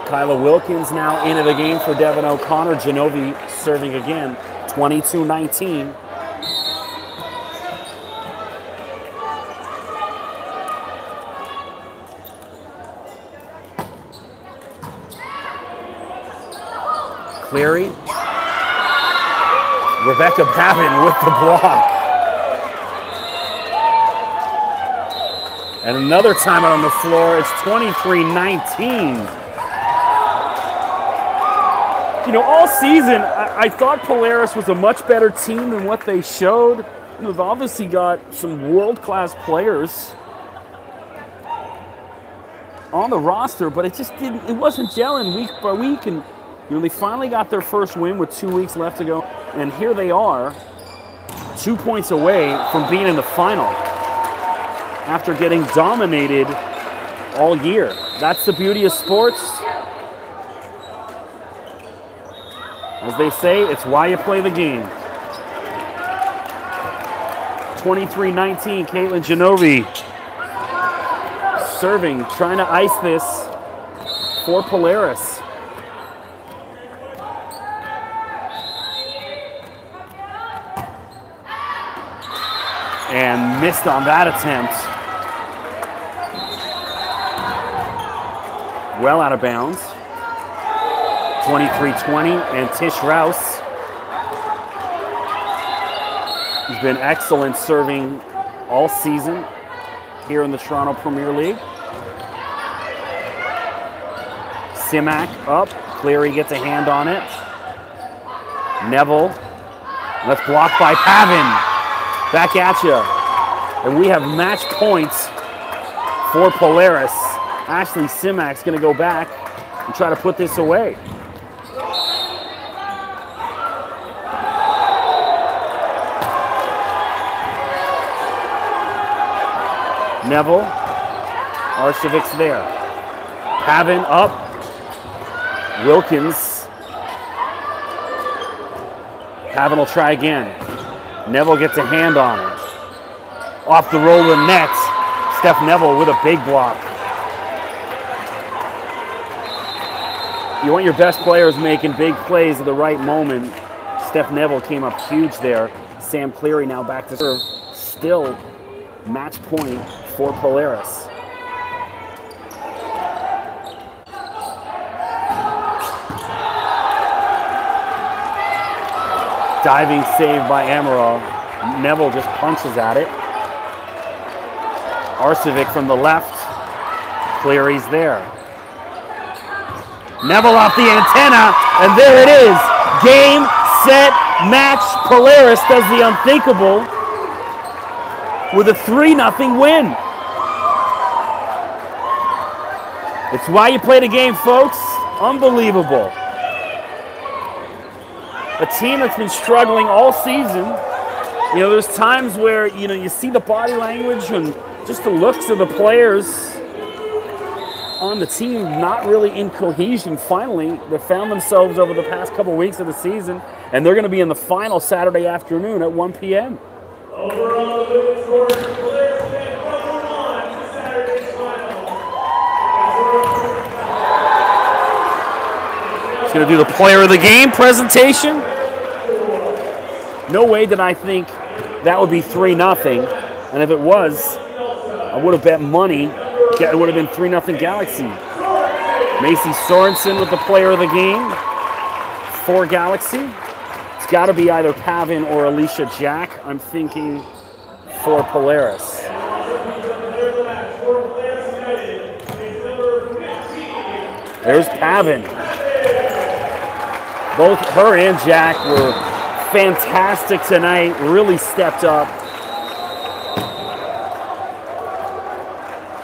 Kyla Wilkins now into the game for Devin O'Connor. Genovi serving again, 22-19. Cleary. Rebecca Pavin with the block. And another timeout on the floor. It's 23-19. You know, all season, I thought Polaris was a much better team than what they showed. And they've obviously got some world-class players on the roster, but it wasn't gelling week by week. And, you know, they finally got their first win with 2 weeks left to go. And here they are, 2 points away from being in the final after getting dominated all year. That's the beauty of sports. As they say, it's why you play the game. 23-19, Caitlin Genovi serving, trying to ice this for Polaris. And missed on that attempt. Well out of bounds. 23-20, and Tish Rouse has been excellent serving all season here in the Toronto Premier League. Simak up, Cleary gets a hand on it. Neville, that's blocked by Pavin. Back at you. And we have match points for Polaris. Ashley Simak's going to go back and try to put this away. Neville, Arshevic's there. Pavin up. Wilkins. Pavin will try again. Neville gets a hand on it. Off the roll of the net. Steph Neville with a big block. You want your best players making big plays at the right moment. Steph Neville came up huge there. Sam Cleary now back to serve. Still match point for Polaris. Diving save by Amaral. Neville just punches at it. Arsevic from the left. Cleary's there. Neville off the antenna, and there it is. Game, set, match. Polaris does the unthinkable with a 3-0 win. It's why you play the game, folks. Unbelievable. A team that's been struggling all season. You know, there's times where, you know, you see the body language and just the looks of the players on the team not really in cohesion. Finally, they found themselves over the past couple weeks of the season, and they're going to be in the final Saturday afternoon at 1 p.m. Overall, the women's score, Polaris get on to Saturday's final. He's going to do the player of the game presentation. No way did I think that would be 3-0. And if it was, I would have bet money. It would have been 3-0 Galaxy. Macy Sorensen with the player of the game for Galaxy. It's got to be either Pavin or Alicia Jack. I'm thinking for Polaris. There's Pavin. Both her and Jack were fantastic tonight. Really stepped up.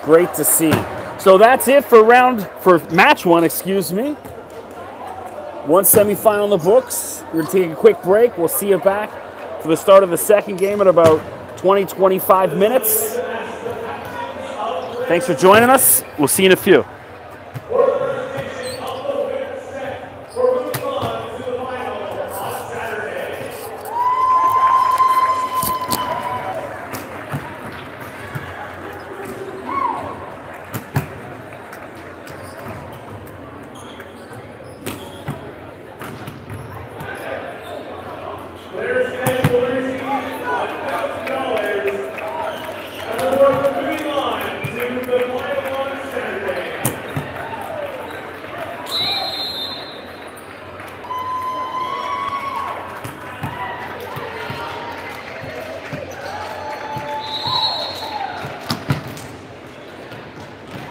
Great to see. So that's it for match one, excuse me. One semifinal in the books. We're going to take a quick break. We'll see you back for the start of the second game in about 20-25 minutes. Thanks for joining us. We'll see you in a few.